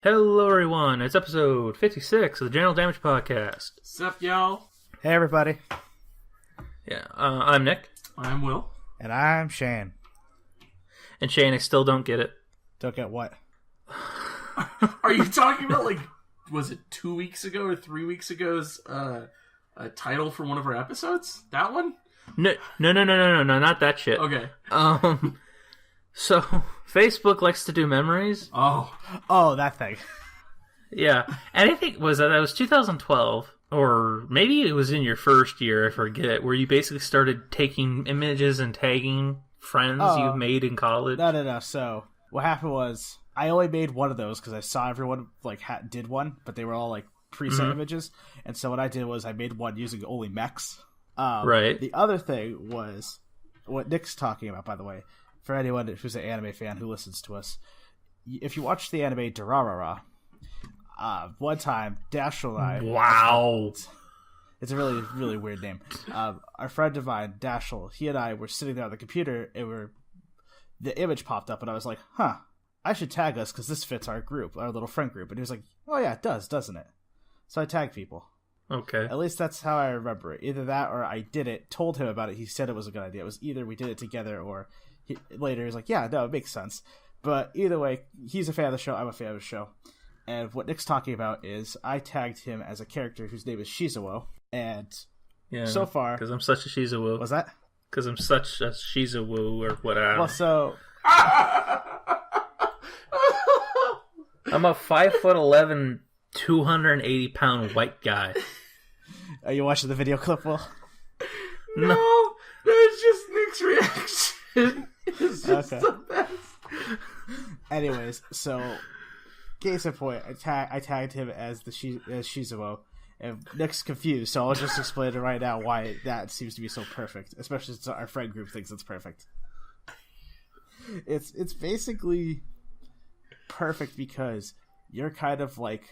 Hello, everyone. It's episode 56 of the General Damage Podcast. Sup, y'all? Hey, everybody. Yeah, I'm Nick. I'm Will. And I'm Shane. And Shane, I still don't get it. Don't get what? Are you talking about, was it 2 weeks ago or 3 weeks ago's a title for one of our episodes? That one? No, not that shit. Okay. So, Facebook likes to do memories. Oh, that thing. Yeah, and I think that was 2012, or maybe it was in your first year, I forget, where you basically started taking images and tagging friends you've made in college. No. So, what happened was, I only made one of those because I saw everyone, did one, but they were all, preset images. And so what I did was I made one using only mechs. Right. The other thing was, what Nick's talking about, by the way, for anyone who's an anime fan who listens to us, if you watch the anime Durarara, one time, Dashiell and I... Wow. It's a really, really weird name. Our friend of mine, Dashiell, he and I were sitting there on the computer, and the image popped up, and I was like, I should tag us, because this fits our group, our little friend group. And he was like, oh yeah, it does, doesn't it? So I tagged people. Okay. At least that's how I remember it. Either that, or I did it, told him about it, he said it was a good idea. It was either we did it together, or later he was like, yeah, no, it makes sense. But either way, he's a fan of the show, I'm a fan of the show. And what Nick's talking about is I tagged him as a character whose name is Shizuo, and so far... Because I'm such a Shizuo. Was that? Because I'm such a Shizuo, or whatever. Well, so... I'm a 5'11", 280-pound white guy. Are you watching the video clip, Will? No, it's just Nick's reaction. It's just the best. Anyways, so case in point, I tagged him as Shizuo, and Nick's confused, so I'll just explain it right now why that seems to be so perfect, especially since our friend group thinks it's perfect. It's basically perfect because you're kind of like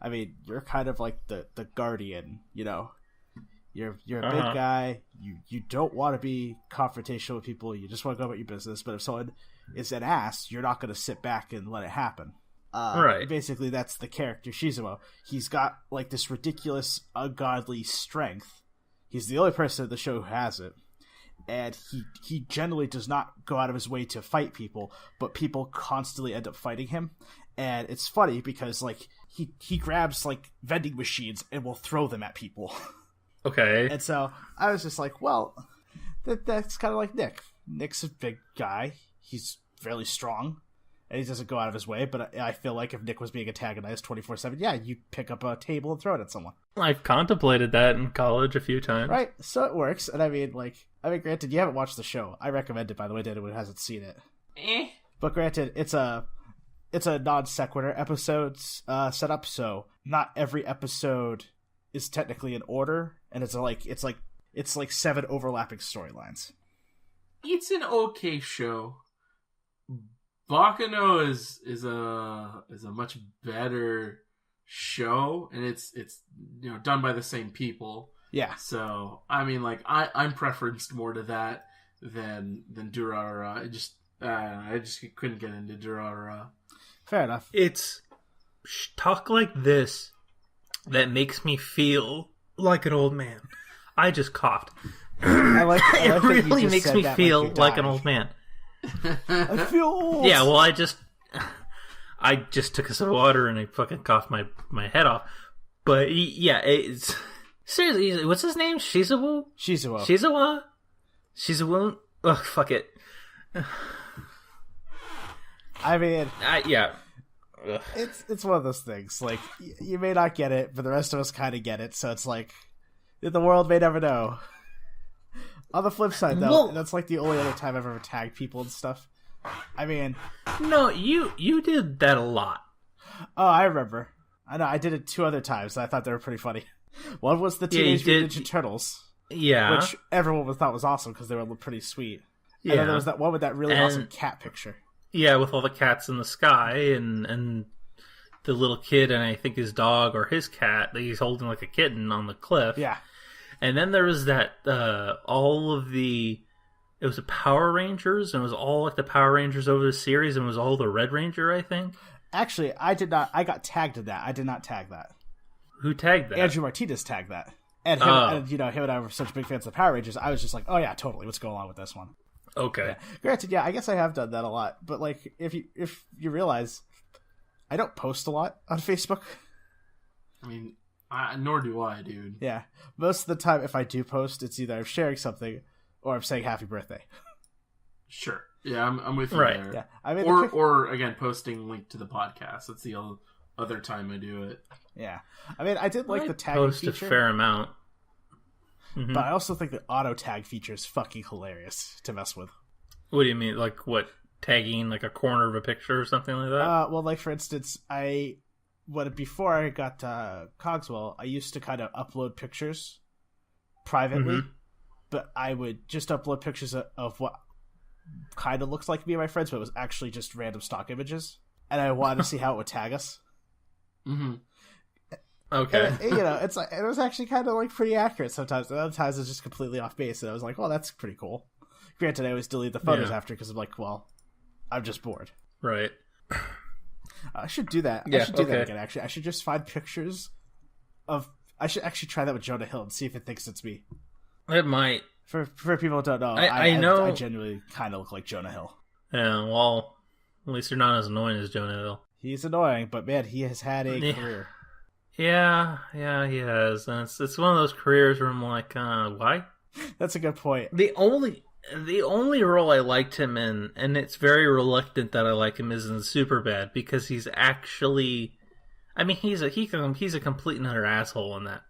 the guardian, you know. You're a big guy. You don't want to be confrontational with people. You just want to go about your business. But if someone is an ass, you're not going to sit back and let it happen. Right. Basically, that's the character Shizuo. He's got this ridiculous, ungodly strength. He's the only person in the show who has it. And he generally does not go out of his way to fight people, but people constantly end up fighting him. And it's funny because he grabs vending machines and will throw them at people. Okay. And so I was just like, well, that's kind of like Nick. Nick's a big guy. He's fairly strong, and he doesn't go out of his way. But I feel like if Nick was being antagonized 24/7, yeah, you'd pick up a table and throw it at someone. I've contemplated that in college a few times. Right, so it works. And I mean, granted, you haven't watched the show. I recommend it, by the way, to anyone who hasn't seen it. But granted, it's a non sequitur episodes setup, so not every episode is technically in order, and it's like 7 overlapping storylines. It's an okay show. Bakano is a much better show, and it's done by the same people. Yeah. So I mean, I'm preferenced more to that than Durarara. I just couldn't get into Durarara. Fair enough. It's talk like this that makes me feel like an old man. I just coughed. It really makes me feel like an old man. I feel old. Yeah, well, I just took a sip of water and I fucking coughed my head off. But yeah, it's seriously, what's his name? Shizuo. Ugh, fuck it. I mean, yeah. Ugh. It's one of those things. You may not get it, but the rest of us kind of get it. So it's the world may never know. On the flip side, though, that's the only other time I've ever tagged people and stuff. I mean, no, you did that a lot. Oh, I remember. I know. I did it 2 other times, and I thought they were pretty funny. One was the Teenage Mutant Ninja Turtles. Yeah, which everyone thought was awesome because they were pretty sweet. Yeah, and then there was that one with that really awesome cat picture. Yeah, with all the cats in the sky and the little kid and I think his dog or his cat that he's holding like a kitten on the cliff. Yeah. And then there was that it was the Power Rangers, and it was all the Power Rangers over the series, and it was all the Red Ranger, I think. Actually, I did not. I got tagged in that. I did not tag that. Who tagged that? Andrew Martinez tagged that. And him, and, him and I were such big fans of the Power Rangers. I was just like, oh yeah, totally. What's going on with this one? Okay. Yeah. Granted, yeah, I guess I have done that a lot. But like, if you realize, I don't post a lot on Facebook. I mean, nor do I, dude. Yeah, most of the time, if I do post, it's either I'm sharing something or I'm saying happy birthday. Sure. Yeah, I'm with you right. Yeah, there. I mean, or again, posting link to the podcast. That's the other time I do it. Yeah, I mean, I did like the tagging post feature, a fair amount, but I also think the auto tag feature is fucking hilarious to mess with. What do you mean? Like what? Tagging like a corner of a picture or something like that? Well, like for instance, before I got Cogswell, I used to kind of upload pictures privately, but I would just upload pictures of what kind of looks like me and my friends, but it was actually just random stock images, and I wanted to see how it would tag us. Mm-hmm. Okay. And, it's like it was actually kind of like pretty accurate sometimes. And other times it's just completely off base, and I was like, "Well, that's pretty cool." Granted, I always delete the photos after because I'm like, "Well, I'm just bored." Right. I should do that. Yeah, I should do that again. Actually, I should just find pictures of. I should actually try that with Jonah Hill and see if it thinks it's me. It might. For people who don't know, I know. I genuinely kind of look like Jonah Hill. Yeah. Well, at least you're not as annoying as Jonah Hill. He's annoying, but man, he has had a career. Yeah, he has, and it's one of those careers where I'm like, why? That's a good point. The only role I liked him in, and it's very reluctant that I like him, is in Superbad, because he's actually, I mean, he's a complete and utter asshole in that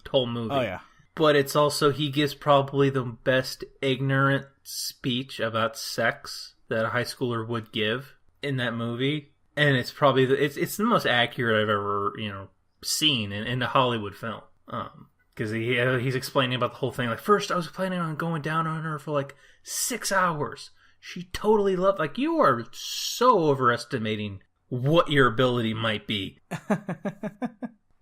whole movie. Oh yeah, but it's also he gives probably the best ignorant speech about sex that a high schooler would give in that movie, and it's probably it's the most accurate I've ever seen in a Hollywood film. Because he's explaining about the whole thing. Like, first I was planning on going down on her for like 6 hours. She totally loved. Like, you are so overestimating what your ability might be.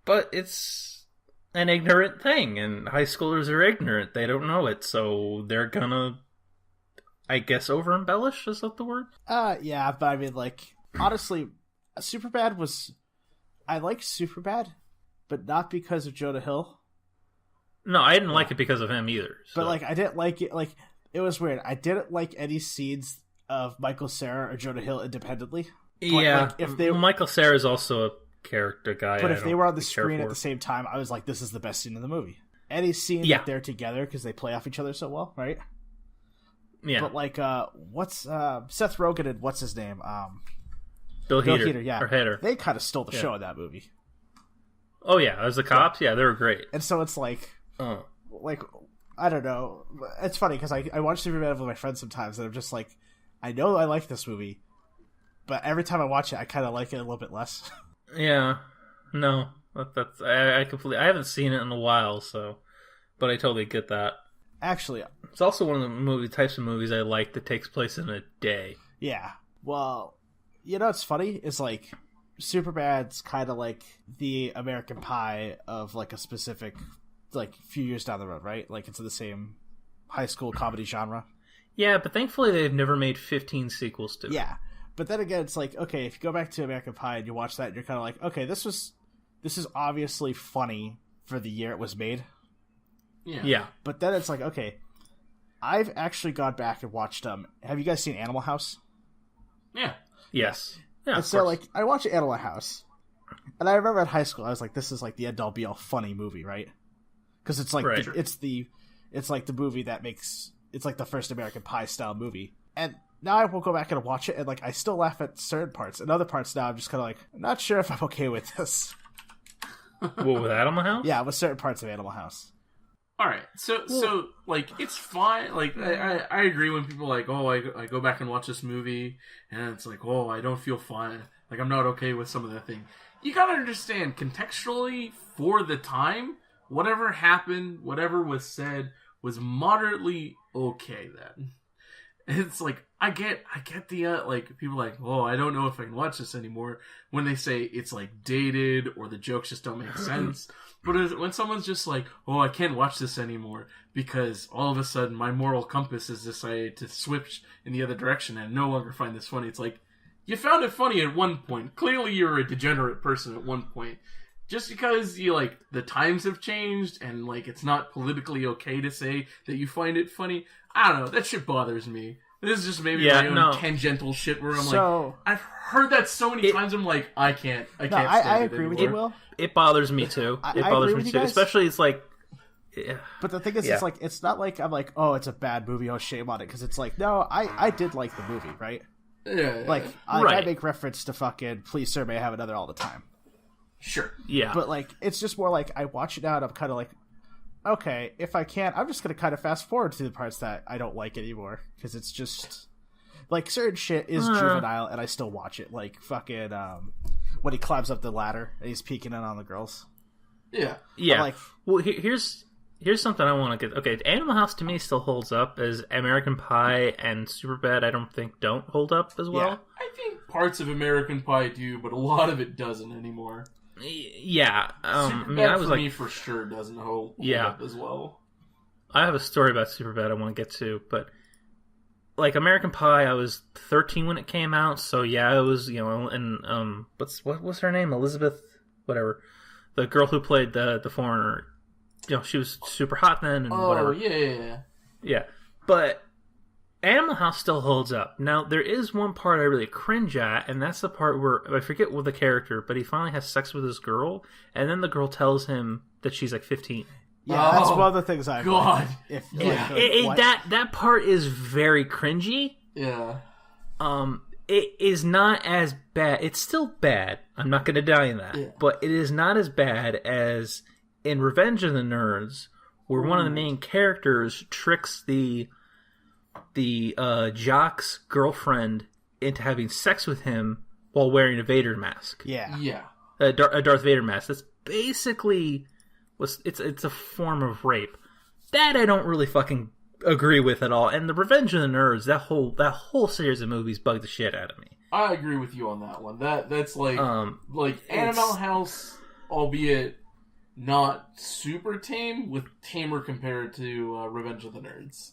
But it's an ignorant thing, and high schoolers are ignorant. They don't know it, so they're gonna, I guess, over embellish. Is that the word? Yeah, but I mean, like, honestly, Superbad was. I like Superbad, but not because of Jonah Hill. No, I didn't like it because of him either. So. But like, I didn't like it. Like, it was weird. I didn't like any scenes of Michael Cera or Jonah Hill independently. But, yeah, like, if they Michael Cera is also a character guy. But if they were on the screen at the same time, I was like, "This is the best scene in the movie." Any scene that they're together because they play off each other so well, right? Yeah. But like, what's Seth Rogen and what's his name? Bill Hader, yeah. Or Hader. They kind of stole the show in that movie. Oh yeah, as the cops, yeah, they were great. And so it's like, I don't know. It's funny because I watch Superman with my friends sometimes, and I'm just like, I know I like this movie, but every time I watch it, I kind of like it a little bit less. Yeah, no, that's I completely. I haven't seen it in a while, so, but I totally get that. Actually, it's also one of the types of movies I like that takes place in a day. Yeah, well, what's funny is like Superbad's kind of like the American Pie of like a specific like few years down the road, right? Like it's in the same high school comedy genre. Yeah, but thankfully they've never made 15 sequels to it. Yeah, but then again, it's like, okay, if you go back to American Pie and you watch that, you're kind of like, okay, this is obviously funny for the year it was made. Yeah. But then it's like, okay, I've actually gone back and watched have you guys seen Animal House? Yeah. Yes. Yeah. And so like I watched Animal House, and I remember in high school I was like, this is like the end all be all funny movie, right? Because it's like it's like the movie that makes it's like the first American Pie style movie. And now I will go back and watch it, and like I still laugh at certain parts, and other parts now I'm just kind of like, I'm not sure if I'm okay with this. What, with Animal House? Yeah, with certain parts of Animal House. All right, so like it's fine. Like I agree when people are like, oh, I go back and watch this movie, and it's like, oh, I don't feel fine. Like I'm not okay with some of the thing. You gotta understand contextually for the time, whatever happened, whatever was said was moderately okay then. It's like I get the like people are like, oh, I don't know if I can watch this anymore when they say it's like dated or the jokes just don't make sense. But when someone's just like, oh, I can't watch this anymore because all of a sudden my moral compass has decided to switch in the other direction and no longer find this funny, it's like, you found it funny at one point. Clearly you're a degenerate person at one point. Just because you, like, the times have changed and, like, it's not politically okay to say that you find it funny. I don't know. That shit bothers me. This is just maybe my own tangential shit where I'm like, I've heard that so many times. I'm like, I can't stand I it agree anymore. with you, Will. It bothers me too. It bothers me too. Especially, it's like, yeah. But the thing is, it's like, it's not like I'm like, oh, it's a bad movie, oh, shame on it, because it's like, no, I did like the movie, right? Yeah. Like, I make reference to fucking Please Sir, May I Have Another all the time. Sure. Yeah. But like, it's just more like I watch it now and I'm kind of like, okay, if I can, I'm just gonna kind of fast forward to the parts that I don't like anymore, because it's just like certain shit is juvenile and I still watch it. Like fucking when he climbs up the ladder and he's peeking in on the girls. Yeah. Yeah. Like, well, here's something I want to get. Okay, Animal House to me still holds up, as American Pie and Superbad I don't think don't hold up as well. Yeah. I think parts of American Pie do, but a lot of it doesn't anymore. Yeah. Superbad for me for sure doesn't hold up as well. I have a story about Superbad I want to get to, but like American Pie, I was 13 when it came out, so yeah, it was, you know, and what was her name? Elizabeth, whatever, the girl who played the foreigner. You know, she was super hot then, and whatever. Yeah. But Animal House still holds up. Now, there is one part I really cringe at, and that's the part where, I forget what the character, but he finally has sex with his girl, and then the girl tells him that she's like 15. Yeah, that's one of the things I God. That part is very cringy. Yeah. It is not as bad. It's still bad. I'm not going to deny that. Yeah. But it is not as bad as in Revenge of the Nerds, where one of the main characters tricks the jock's girlfriend into having sex with him while wearing a Vader mask. Yeah. Yeah. A Darth Vader mask. That's basically... It's a form of rape. That I don't really fucking agree with at all. And the Revenge of the Nerds, that whole series of movies bugged the shit out of me. I agree with you on that one. That's like Animal House, albeit not super tame, with tamer compared to Revenge of the Nerds.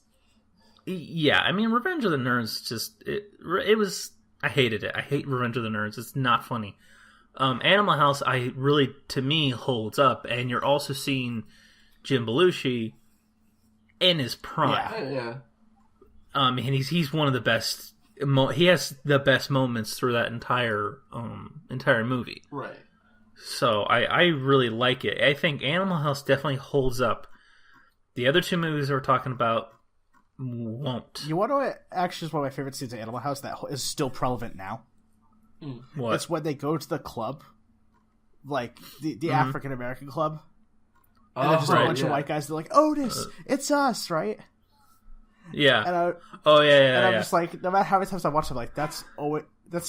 Yeah, I mean, Revenge of the Nerds just it was. I hated it. I hate Revenge of the Nerds. It's not funny. Animal House, to me, holds up, and you're also seeing Jim Belushi in his prime. Yeah. And he's one of the best. He has the best moments through that entire movie. Right. So I really like it. I think Animal House definitely holds up. The other two movies we're talking about won't. You want to know, actually, is one of my favorite scenes of Animal House that is still relevant now. What? It's when they go to the club, like the African American club, and there's just a bunch of white guys. They're like, "Otis, it's us, right?" Yeah. And I'm just like, no matter how many times I watch it, I'm like, that's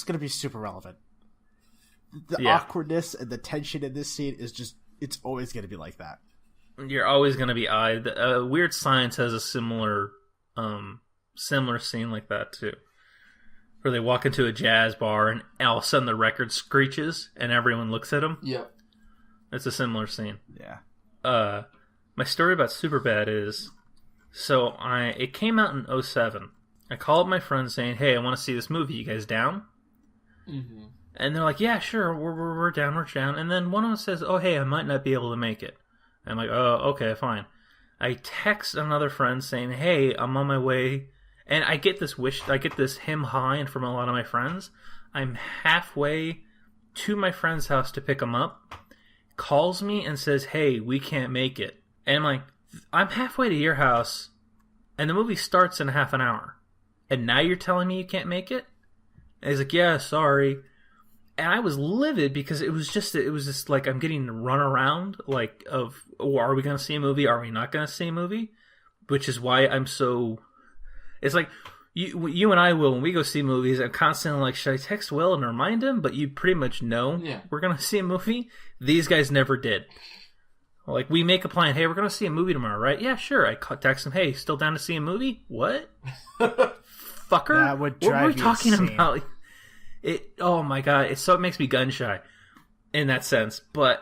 gonna be super relevant. The awkwardness and the tension in this scene is it's always gonna be like that. You're always gonna be eyed. Weird Science has a similar scene like that too. Where they walk into a jazz bar and all of a sudden the record screeches and everyone looks at them. Yeah. It's a similar scene. Yeah. My story about Superbad is, it came out in 2007. I called my friends saying, hey, I want to see this movie. You guys down? Mm-hmm. And they're like, yeah, sure, we're down. And then one of them says, oh, hey, I might not be able to make it. I'm like, oh, okay, fine. I text another friend saying, hey, I'm on my way. And I get this him high from a lot of my friends. I'm halfway to my friend's house to pick him up. Calls me and says, hey, we can't make it. And I'm like, I'm halfway to your house, and the movie starts in half an hour. And now you're telling me you can't make it? And he's like, yeah, sorry. And I was livid because it was just like I'm getting run around, like, of, oh, are we going to see a movie? Are we not going to see a movie? Which is why I'm so... It's like, you and I will, when we go see movies, I'm constantly like, should I text Will and remind him? But you pretty much know we're going to see a movie. These guys never did. Like, we make a plan, hey, we're going to see a movie tomorrow, right? Yeah, sure. I text him, hey, still down to see a movie? What? Fucker? That would drive what were we talking insane. about? Oh my god, it makes me gun shy in that sense. But,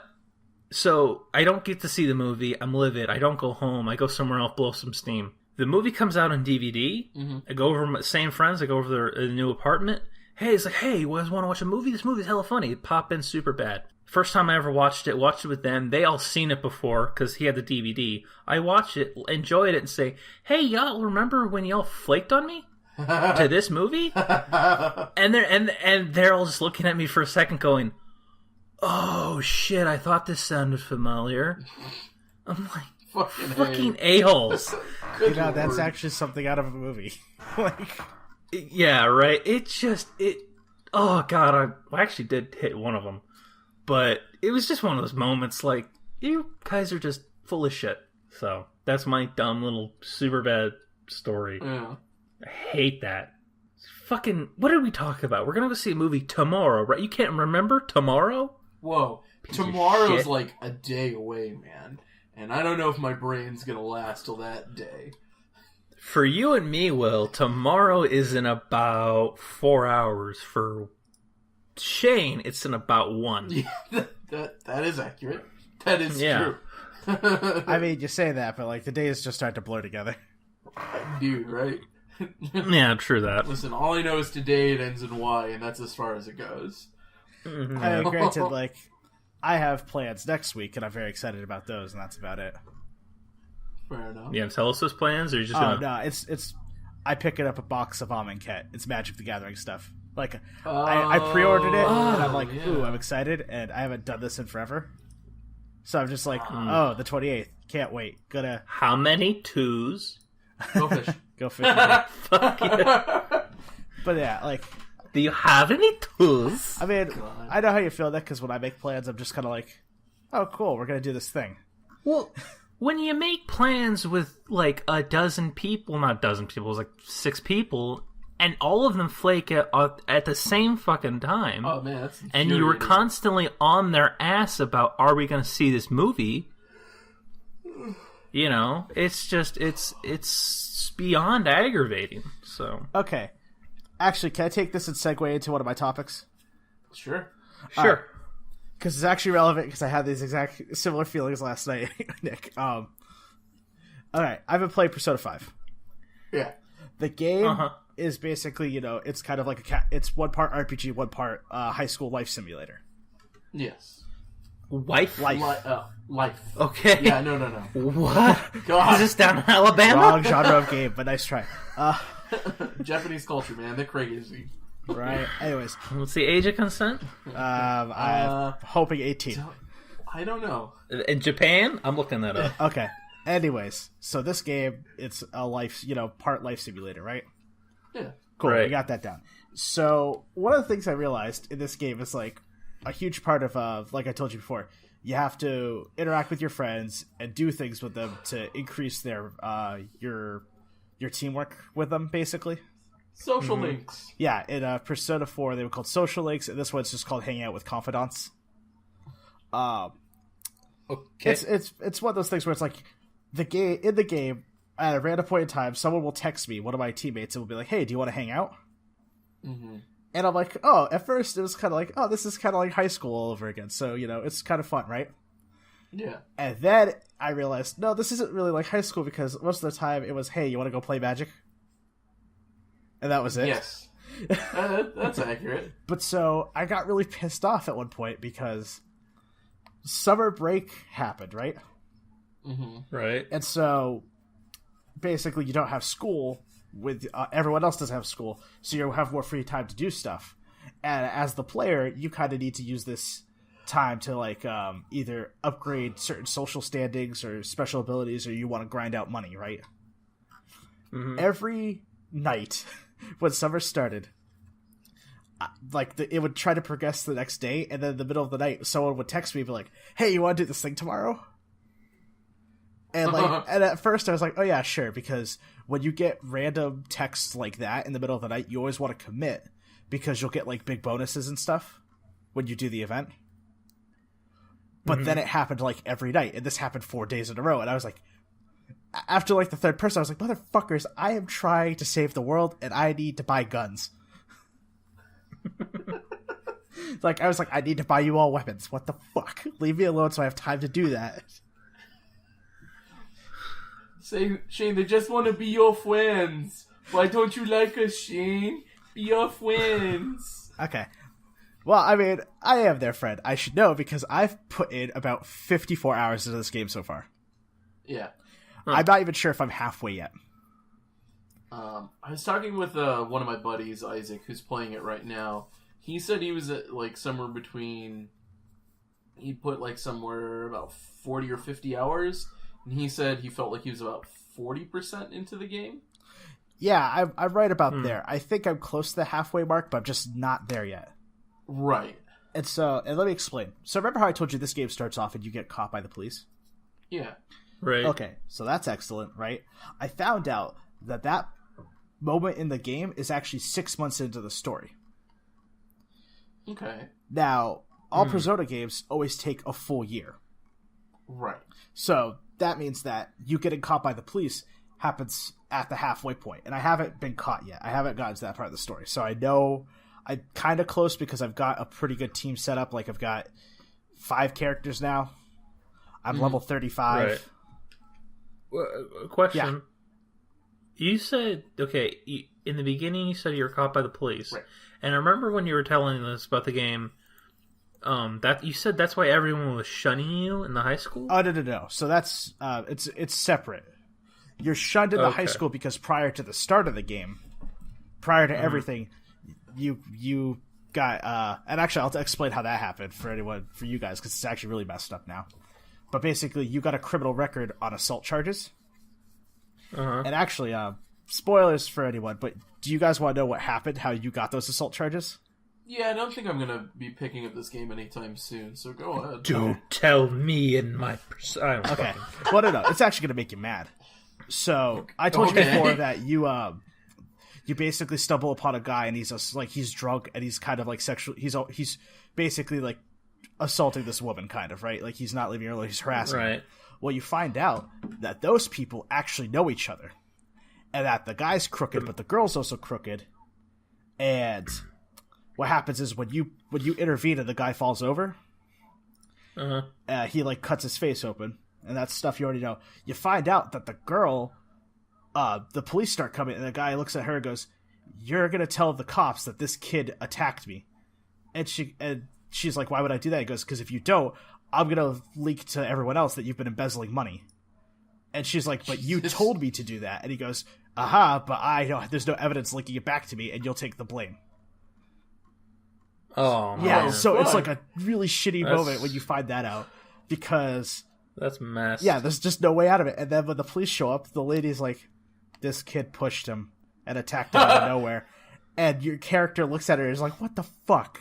so, I don't get to see the movie. I'm livid. I don't go home. I go somewhere else, blow some steam. The movie comes out on DVD. Mm-hmm. I go over my same friends. I go over the new apartment. hey, it's like, hey, you guys want to watch a movie? This movie's hella funny. Pop in Superbad. First time I ever watched it with them. They all seen it before because he had the DVD. I watched it, enjoyed it, and say, hey, y'all remember when y'all flaked on me to this movie? and they're all just looking at me for a second, going, oh shit, I thought this sounded familiar. I'm like, fucking a-holes. That's actually something out of a movie. Yeah, right. Oh god, I actually did hit one of them. But it was just one of those moments like, you guys are just full of shit. So, that's my dumb little Superbad story. Yeah. I hate that. Fucking, what did we talk about? We're gonna go see a movie tomorrow, right? You can't remember tomorrow? Whoa. Tomorrow's like a day away, man. And I don't know if my brain's gonna last till that day. For you and me, Will, tomorrow is in about 4 hours. For Shane, it's in about 1. Yeah, that is accurate. That is true. I mean, you say that, but like the days just start to blur together. Dude, right? Yeah, true that. Listen, all I know is today it ends in Y, and that's as far as it goes. Mm-hmm. I mean, granted, like, I have plans next week, and I'm very excited about those, and that's about it. Fair enough. Yeah, tell us those plans, or you're just gonna... no, it's I pick it up a box of Amonkhet. It's Magic the Gathering stuff. Like, I pre-ordered it, and I'm like, ooh, I'm excited, and I haven't done this in forever. So I'm just like, oh, the 28th. Can't wait. Gonna... How many 2s? Go fish. Go fish. Fuck yeah. But yeah, like... Do you have any 2s? I mean, I know how you feel that, because when I make plans, I'm just kind of like, oh, cool, we're gonna do this thing. Well... When you make plans with, like, a dozen people, not a dozen people, it was like 6 people, and all of them flake at the same fucking time, oh, man, that's and you were constantly on their ass about, are we going to see this movie? You know, it's just, it's beyond aggravating, so. Okay. Actually, can I take this and segue into one of my topics? Sure. Sure. Because it's actually relevant, because I had these exact similar feelings last night, Nick. Alright, I've been playing Persona 5. Yeah. The game is basically, you know, it's kind of like it's one part RPG, one part high school life simulator. Yes. Life? Life. Okay. Yeah, no. What? God. Is this down in Alabama? Wrong genre of game, but nice try. Japanese culture, man. They're crazy. Right. Anyways. What's the age of consent? I'm hoping 18. I don't know. In Japan? I'm looking that up. Okay. Anyways, so this game, it's a life, you know, part life simulator, right? Yeah. Cool. Right. We got that down. So one of the things I realized in this game is like a huge part of, like I told you before, you have to interact with your friends and do things with them to increase their your teamwork with them, basically. Social links. Yeah, in Persona 4, they were called social links, and this one's just called hanging out with confidants. Okay. It's one of those things where it's like in the game, at a random point in time, someone will text me, one of my teammates, and will be like, "Hey, do you want to hang out?" Mm-hmm. And I'm like, "Oh." At first, it was kind of like, "Oh, this is kind of like high school all over again." So you know, it's kind of fun, right? Yeah. And then I realized, no, this isn't really like high school, because most of the time it was, "Hey, you want to go play Magic?" And that was it. Yes. That's accurate. But so I got really pissed off at one point because summer break happened, right? Mm-hmm. Right. And so basically you don't have school with everyone else doesn't have school, so you have more free time to do stuff. And as the player, you kind of need to use this time to like either upgrade certain social standings or special abilities, or you want to grind out money, right? Mm-hmm. Every night when summer started, it would try to progress the next day, and then in the middle of the night, someone would text me and be like, "Hey, you want to do this thing tomorrow?" And like, and at first I was like, "Oh yeah, sure," because when you get random texts like that in the middle of the night, you always want to commit because you'll get like big bonuses and stuff when you do the event. But then it happened like every night, and this happened 4 days in a row, and I was like, after like the third person, I was like, "Motherfuckers, I am trying to save the world, and I need to buy guns." Like, I was like, "I need to buy you all weapons. What the fuck? Leave me alone so I have time to do that." Say, Shane, they just want to be your friends. Why don't you like us, Shane? Youth wins. Okay. Well, I mean, I am their friend. I should know because I've put in about 54 hours into this game so far. Yeah. I'm not even sure if I'm halfway yet. I was talking with one of my buddies, Isaac, who's playing it right now. He said he was at like somewhere between. He put like somewhere about 40 or 50 hours, and he said he felt like he was about 40% into the game. Yeah, I'm right about there. I think I'm close to the halfway mark, but I'm just not there yet. Right. And let me explain. So remember how I told you this game starts off and you get caught by the police? Yeah. Right. Okay, so that's excellent, right? I found out that moment in the game is actually 6 months into the story. Okay. Now, all Persona games always take a full year. Right. So that means that you getting caught by the police happens at the halfway point. And I haven't been caught yet. I haven't gotten to that part of the story. So I know I'm kind of close because I've got a pretty good team set up. Like, I've got 5 characters now. I'm level 35. Right. Question. You said, okay, in the beginning you said you were caught by the police. Right. And I remember when you were telling us about the game, that you said that's why everyone was shunning you in the high school? Oh, no. So that's, it's separate. You're shunned in the high school because prior to the start of the game, prior to everything, you got, and actually I'll explain how that happened for you guys, because it's actually really messed up now. But basically, you got a criminal record on assault charges. And actually, spoilers for anyone, but do you guys want to know what happened, how you got those assault charges? Yeah, I don't think I'm going to be picking up this game anytime soon, so go ahead. Don't tell me in my... Okay. Well, no. It's actually going to make you mad. So, I told you before that you basically stumble upon a guy, and he's drunk, and he's kind of like sexual... He's basically like assaulting this woman, kind of, right? Like, he's not leaving her alone, he's harassing her. Well, you find out that those people actually know each other. And that the guy's crooked, but the girl's also crooked. And what happens is when you intervene and the guy falls over, he like cuts his face open. And that's stuff you already know. You find out that the girl, the police start coming, and the guy looks at her and goes, "You're going to tell the cops that this kid attacked me." And she's like, "Why would I do that?" He goes, "Because if you don't, I'm going to leak to everyone else that you've been embezzling money." And she's like, "But you told me to do that." And he goes, "Aha, but there's no evidence linking it back to me, and you'll take the blame." Oh, yeah, man. so it's like a really shitty moment when you find that out, because that's messed. Yeah, there's just no way out of it. And then when the police show up, the lady's like, "This kid pushed him and attacked him out of nowhere." And your character looks at her and is like, "What the fuck?"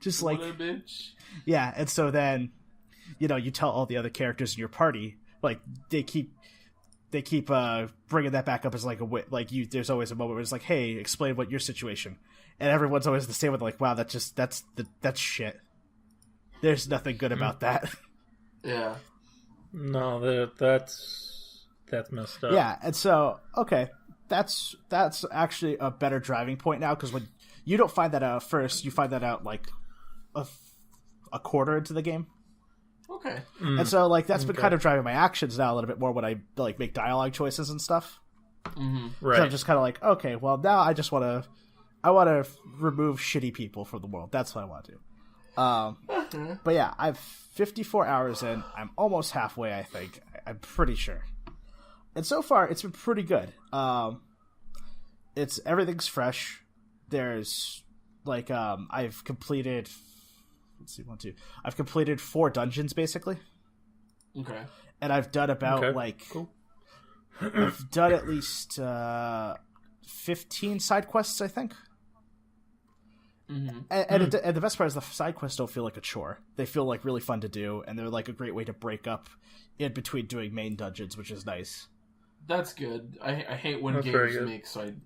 Just like, what a bitch. Yeah, and so then, you tell all the other characters in your party, like, they keep bringing that back up as like there's always a moment where it's like, "Hey, explain what your situation," and everyone's always the same with like, "Wow, that's shit. There's nothing good about that." Yeah. No, that's messed up. Yeah, and so that's actually a better driving point now, because when you don't find that out first, you find that out like a quarter into the game. Okay. And so, like, that's been kind of driving my actions now a little bit more when I, like, make dialogue choices and stuff. Mm-hmm. Right. So I'm just kind of like, okay, well, now I just want to remove shitty people from the world. That's what I want to do. But yeah, I've 54 hours in. I'm almost halfway, I think. I'm pretty sure. And so far, it's been pretty good. Everything's fresh. There's, like, I've completed... Let's see, I've completed 4 dungeons, basically. Okay. And I've done about, cool. I've done at least 15 side quests, I think. Mm-hmm. And the best part is the side quests don't feel like a chore. They feel like really fun to do, and they're like a great way to break up in between doing main dungeons, which is nice. That's good. I hate when games make side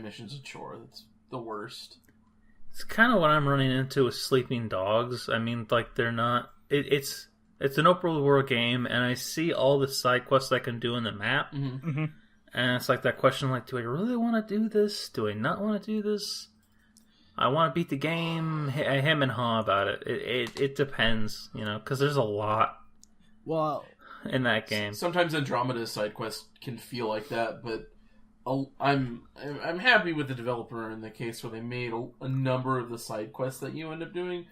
missions a chore. That's the worst. It's kind of what I'm running into with Sleeping Dogs. I mean, like, they're not... It's an open world game, and I see all the side quests I can do in the map. Mm-hmm. Mm-hmm. And it's like that question, like, do I really want to do this? Do I not want to do this? I want to beat the game. I hem and haw about it. It depends, because there's a lot in that game. Sometimes Andromeda's side quest can feel like that, but I'm happy with the developer in the case where they made a number of the side quests that you end up doing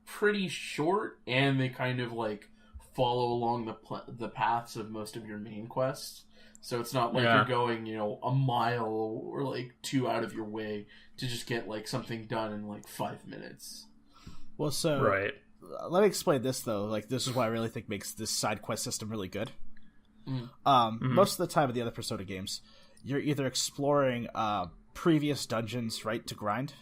pretty short, and they kind of like follow along the paths of most of your main quests. So it's not like you're going, a mile or like 2 out of your way to just get like something done in like 5 minutes. Well, so right. Let me explain this though. Like, this is what I really think makes this side quest system really good. Most of the time in the other Persona games, you're either exploring previous dungeons, right, to grind,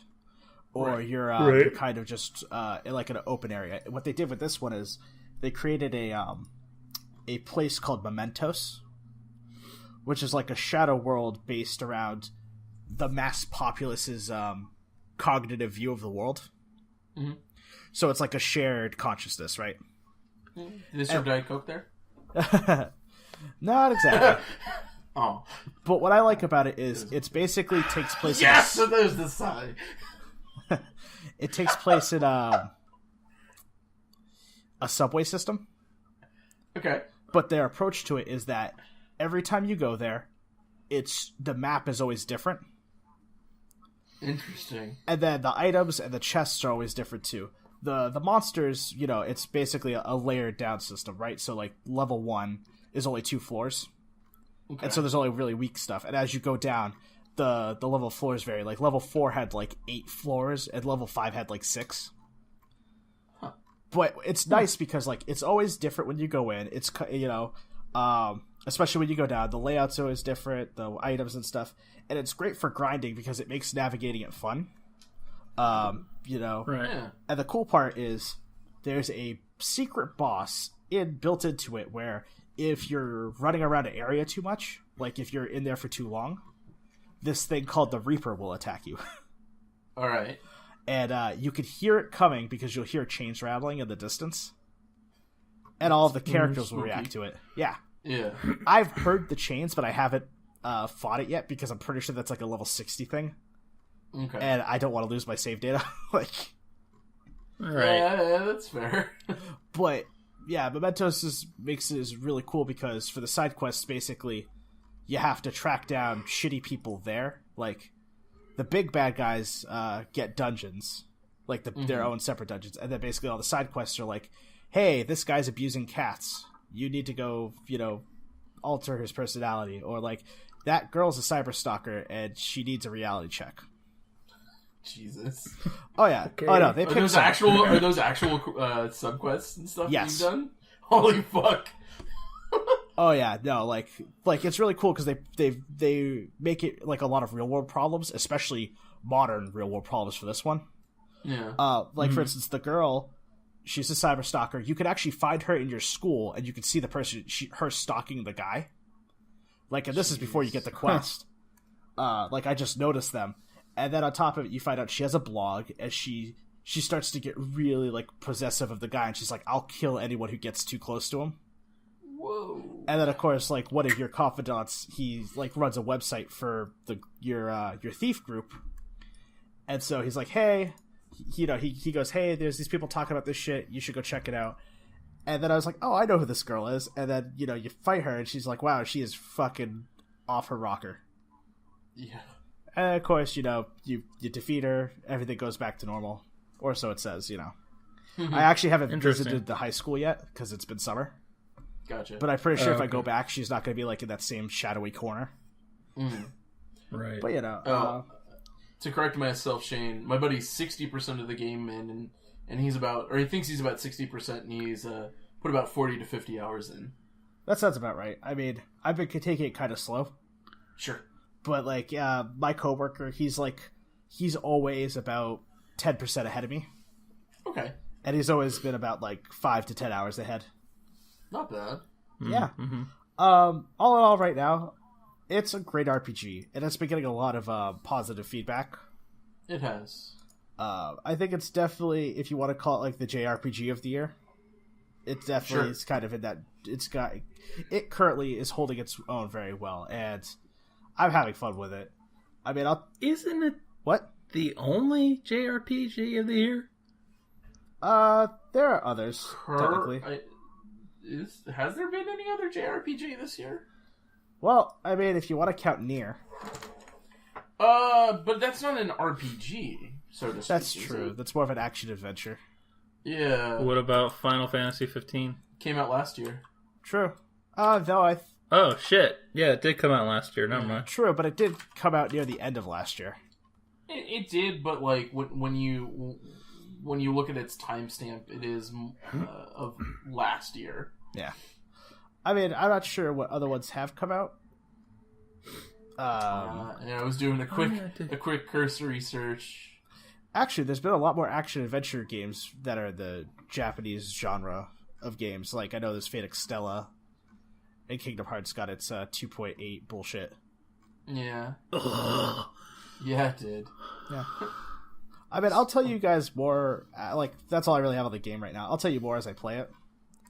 or you're kind of just in like an open area. What they did with this one is they created a place called Mementos, which is like a shadow world based around the mass populace's cognitive view of the world. Mm-hmm. So it's like a shared consciousness, right? Is your Diet Coke there? Not exactly. Oh. But what I like about it is it's basically takes place yes, so there's the sign. It takes place in a subway system. Okay. But their approach to it is that every time you go there, the map is always different. Interesting. And then the items and the chests are always different too. The monsters, it's basically a layered down system, right? So like level 1 is only 2 floors. Okay. And so there's only really weak stuff. And as you go down, the level floors vary. Like level 4 had like 8 floors, and level 5 had like 6. Huh. But it's nice because like it's always different when you go in. It's especially when you go down, the layout's always different, the items and stuff, and it's great for grinding because it makes navigating it fun. Right. And the cool part is there's a secret boss built into it where if you're running around an area too much, like if you're in there for too long, this thing called the Reaper will attack you. All right. And you could hear it coming because you'll hear chains rattling in the distance. And all of the characters will react to it. Yeah. Yeah. I've heard the chains, but I haven't fought it yet because I'm pretty sure that's like a level 60 thing. Okay. And I don't want to lose my save data. Right. Yeah, that's fair. But yeah, Mementos makes it really cool because for the side quests, basically, you have to track down shitty people there. Like, the big bad guys get dungeons, like their own separate dungeons, and then basically all the side quests are like, hey, this guy's abusing cats. You need to go, alter his personality. Or like, that girl's a cyber stalker and she needs a reality check. Jesus. Oh yeah. Okay. Oh no, they pick those actual subquests and stuff that you've done? Holy fuck. Oh yeah, no, like it's really cool because they make it like a lot of real world problems, especially modern real world problems for this one. Yeah. For instance, the girl, she's a cyber stalker. You could actually find her in your school, and you can see the person her stalking the guy. Like, and this is before you get the quest. I just noticed them. And then on top of it, you find out she has a blog, and she starts to get really, like, possessive of the guy, and she's like, I'll kill anyone who gets too close to him. Whoa. And then, of course, like, one of your confidants, he, like, runs a website for your thief group. And so he's like, hey, he goes, hey, there's these people talking about this shit, you should go check it out. And then I was like, oh, I know who this girl is. And then, you fight her, and she's like, wow, she is fucking off her rocker. Yeah. And of course, you defeat her, everything goes back to normal. Or so it says, I actually haven't visited the high school yet, because it's been summer. Gotcha. But I'm pretty sure if I go back, she's not going to be, like, in that same shadowy corner. Mm. Right. But, to correct myself, Shane, my buddy's 60% of the game in, and he thinks he's about 60%, and he's put about 40 to 50 hours in. That sounds about right. I mean, I've been taking it kind of slow. Sure. But, like, my coworker, he's always about 10% ahead of me. Okay. And he's always been about, like, 5 to 10 hours ahead. Not bad. Yeah. Mm-hmm. All in all, right now, it's a great RPG, and it's been getting a lot of positive feedback. It has. I think it's definitely, if you want to call it, like, the JRPG of the year, it definitely is kind of in that, it currently is holding its own very well, and I'm having fun with it. I mean, Isn't it what? The only JRPG of the year? There are others, technically. Has there been any other JRPG this year? Well, I mean, if you want to count Nier. But that's not an RPG, so to speak. That's true. That's more of an action-adventure. Yeah. What about Final Fantasy 15? Came out last year. True. No, Oh, shit. Yeah, it did come out last year. Never mind. True, but it did come out near the end of last year. It did, but like when you look at its timestamp, it is of last year. Yeah. I mean, I'm not sure what other ones have come out. I was doing a quick cursory search. Actually, there's been a lot more action-adventure games that are the Japanese genre of games. Like, I know there's Fate Stella, and Kingdom Hearts got its 2.8 bullshit. Yeah. Yeah, it did. Yeah. I mean, I'll tell you guys more. That's all I really have on the game right now. I'll tell you more as I play it.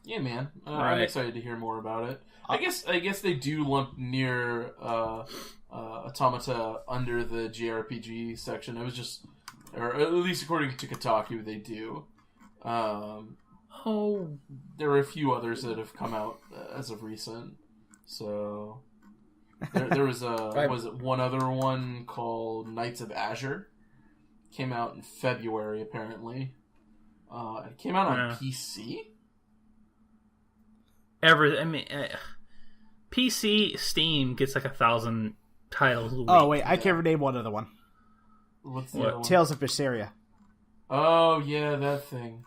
Yeah, man. Right. I'm excited to hear more about it. I guess they do lump Nier Automata under the JRPG section. It was just, or at least according to Kotaku, they do. There were a few others that have come out as of recent. So there was one other one called Knights of Azure. Came out in February, apparently. It came out on PC. PC Steam gets like 1,000 titles a week. Oh wait, I can't name one other one. What's the other one? Tales of Berseria. Oh yeah, that thing.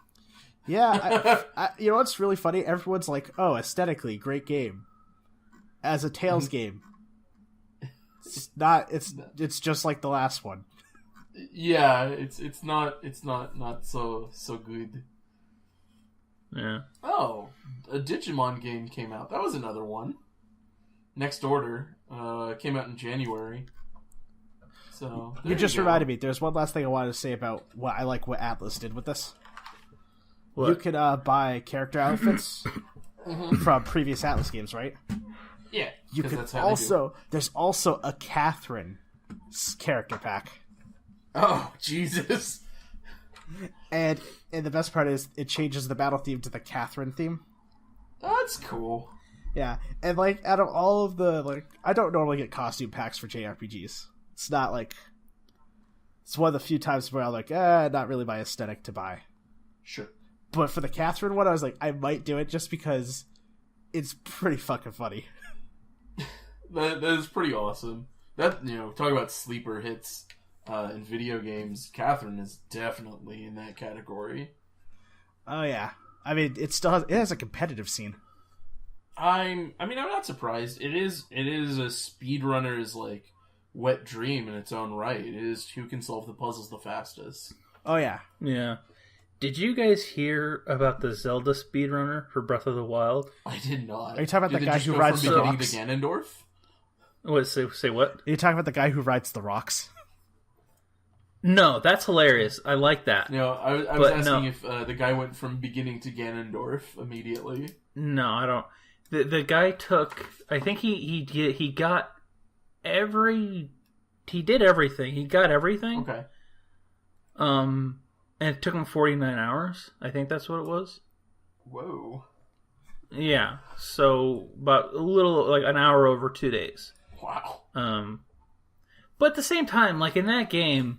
Yeah, you know what's really funny? Everyone's like, "Oh, aesthetically, great game." As a Tales game, it's not. It's just like the last one. Yeah, it's not so good. Yeah. Oh, a Digimon game came out. That was another one. Next Order came out in January. So you just reminded me. There's one last thing I wanted to say about what Atlas did with this. What? You could buy character outfits from previous Atlas games, right? Yeah. You could also. There's also a Catherine character pack. Oh Jesus! And the best part is it changes the battle theme to the Catherine theme. That's cool. Yeah, and like out of all of the I don't normally get costume packs for JRPGs. It's not like it's one of the few times where I'm like, not really my aesthetic to buy. Sure. But for the Catherine one, I was like, I might do it just because it's pretty fucking funny. That is pretty awesome. That talk about sleeper hits. In video games, Catherine is definitely in that category. Oh yeah, I mean it has a competitive scene. I'm not surprised. It is a speedrunner's wet dream in its own right. It is who can solve the puzzles the fastest. Oh yeah, yeah. Did you guys hear about the Zelda speedrunner for Breath of the Wild? I did not. Are you talking about the guy who rides the rocks? To Ganondorf? What? Say what? Are you talking about the guy who rides the rocks? No, that's hilarious. I like that. No, I was asking if the guy went from beginning to Ganondorf immediately. No, I don't. The guy took. I think he got every. He did everything. He got everything. Okay. And it took him 49 hours. I think that's what it was. Whoa. Yeah. So about a little an hour over 2 days. Wow. But at the same time, in that game.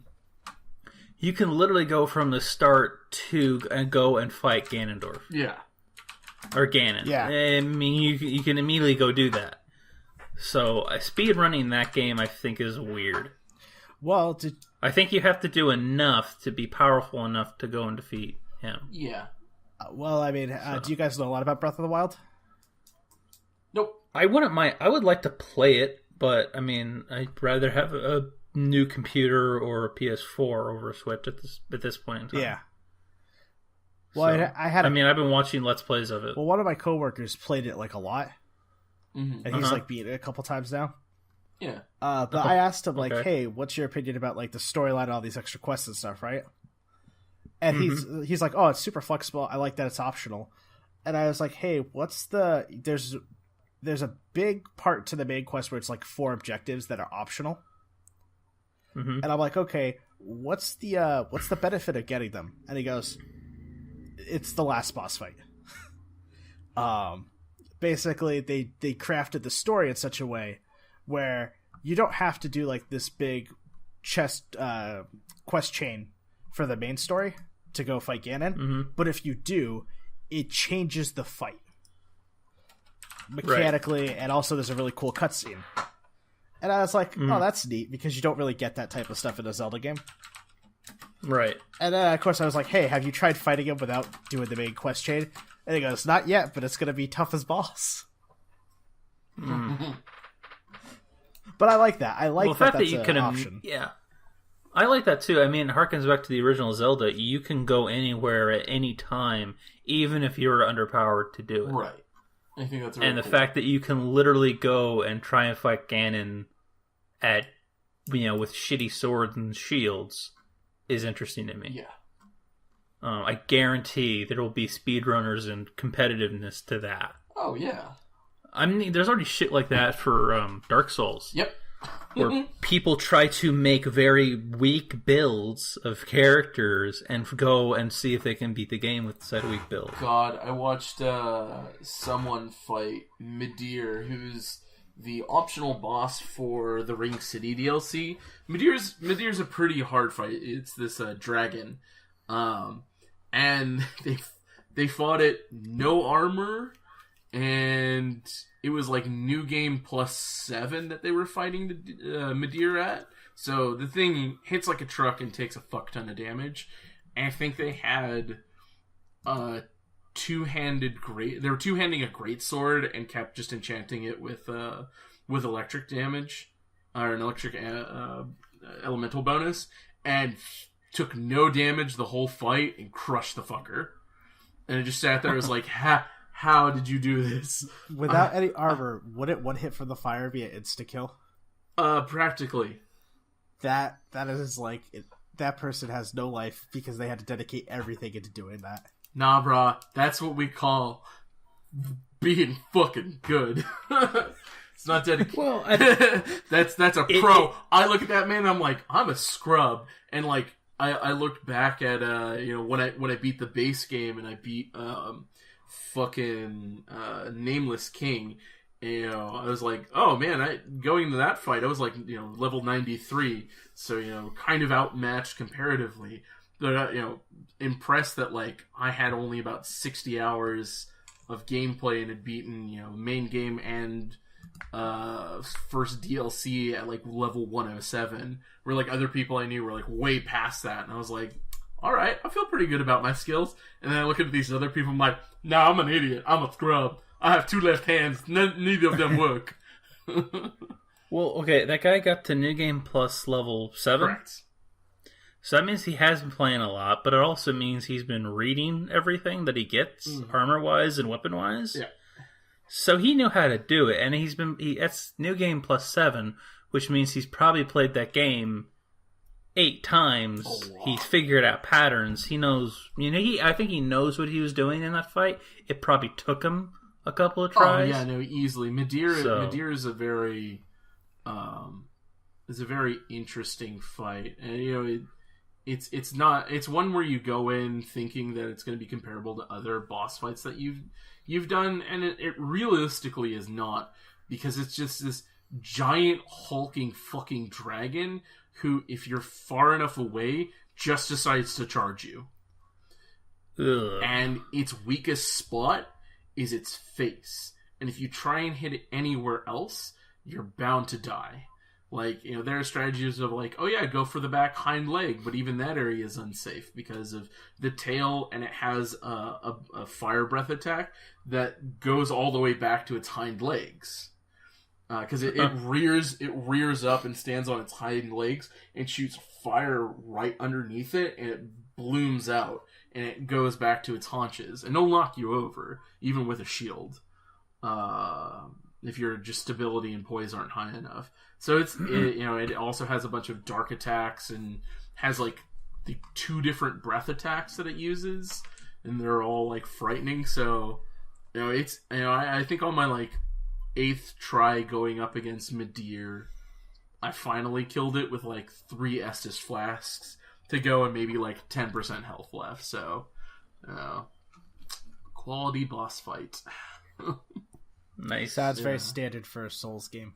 You can literally go from the start and go and fight Ganondorf. Yeah. Or Ganon. Yeah. I mean, you can immediately go do that. So, speed running that game, I think, is weird. Well, I think you have to do enough to be powerful enough to go and defeat him. Yeah. Well, I mean, do you guys know a lot about Breath of the Wild? Nope. I wouldn't mind. I would like to play it, but, I mean, I'd rather have a new computer or a PS4 over a Switch at this point in time. Yeah. Well, so, I've been watching Let's Plays of it. Well, one of my coworkers played it a lot, and he's beat it a couple times now. Yeah. But I asked him hey, what's your opinion about the storyline and all these extra quests and stuff, right? And he's like, oh, it's super flexible. I like that it's optional. And I was like, hey, there's a big part to the main quest where it's 4 objectives that are optional. And I'm like, okay, what's the benefit of getting them? And he goes, it's the last boss fight. basically they crafted the story in such a way where you don't have to do like this big quest chain for the main story to go fight Ganon, but if you do, it changes the fight mechanically, right. And also there's a really cool cutscene. And I was like, oh, that's neat, because you don't really get that type of stuff in a Zelda game. Right. And then, of course, I was like, hey, have you tried fighting him without doing the main quest chain? And he goes, not yet, but it's going to be tough as balls. But I like that. I like that's an option. Yeah. I like that, too. I mean, it harkens back to the original Zelda. You can go anywhere at any time, even if you're underpowered to do it. Right. I think that's really And the fact that you can literally go and try and fight Ganon at, with shitty swords and shields is interesting to me. Yeah. I guarantee there will be speedrunners and competitiveness to that. Oh, yeah. I mean, there's already shit like that for Dark Souls. Yep. Where people try to make very weak builds of characters and go and see if they can beat the game with said weak build. God, I watched someone fight Midir, who's the optional boss for the Ring City DLC. Midir's a pretty hard fight. It's this dragon. And they fought it no armor, and it was like New Game +7 that they were fighting Midir at. So the thing hits like a truck and takes a fuck ton of damage. And I think they had two-handed great. They were two-handing a great sword and kept just enchanting it with electric damage or an electric elemental bonus, and took no damage the whole fight and crushed the fucker. And it just sat there. It was like, how did you do this? Without any armor, would it one hit from the fire be an insta-kill? Practically. That is like... that person has no life because they had to dedicate everything into doing that. Nah, brah. That's what we call being fucking good. It's not dedicated. Well, that's a pro. I look at that man and I'm like, I'm a scrub. And like, I looked back at when I beat the base game and I beat fucking Nameless King. I was like, oh man, going into that fight, I was like, level 93, so kind of outmatched comparatively. But impressed that like I had only about 60 hours of gameplay and had beaten main game and first DLC at like level 107, where like other people I knew were like way past that, and I was like, all right, I feel pretty good about my skills. And then I look at these other people, I'm like, nah, I'm an idiot, I'm a scrub. I have 2 left hands. Neither of them work. Well, okay, that guy got to New Game Plus level 7. Correct. So that means he has been playing a lot, but it also means he's been reading everything that he gets, armor-wise and weapon-wise. Yeah. So he knew how to do it, and that's New Game Plus 7, which means he's probably played that game 8 times. Oh, wow. He's figured out patterns. He knows, I think he knows what he was doing in that fight. It probably took him a couple of tries. Oh yeah, no, easily. Midir is a very interesting fight, and it's one where you go in thinking that it's going to be comparable to other boss fights that you've done, and it realistically is not, because it's just this giant hulking fucking dragon who, if you're far enough away, just decides to charge you. Ugh. And its weakest spot is its face, and if you try and hit it anywhere else, you're bound to die. Like, there are strategies of like, oh yeah, go for the back hind leg, but even that area is unsafe because of the tail, and it has a fire breath attack that goes all the way back to its hind legs. Because it rears up and stands on its hind legs and shoots fire right underneath it, and it blooms out, and it goes back to its haunches, and it'll knock you over, even with a shield. If your just stability and poise aren't high enough. So it also has a bunch of dark attacks and has like the 2 different breath attacks that it uses, and they're all like frightening. So I think on my like 8th try going up against Midir, I finally killed it with like 3 Estus flasks to go and maybe like 10% health left. So quality boss fight. Nice. Sounds very standard for a Souls game.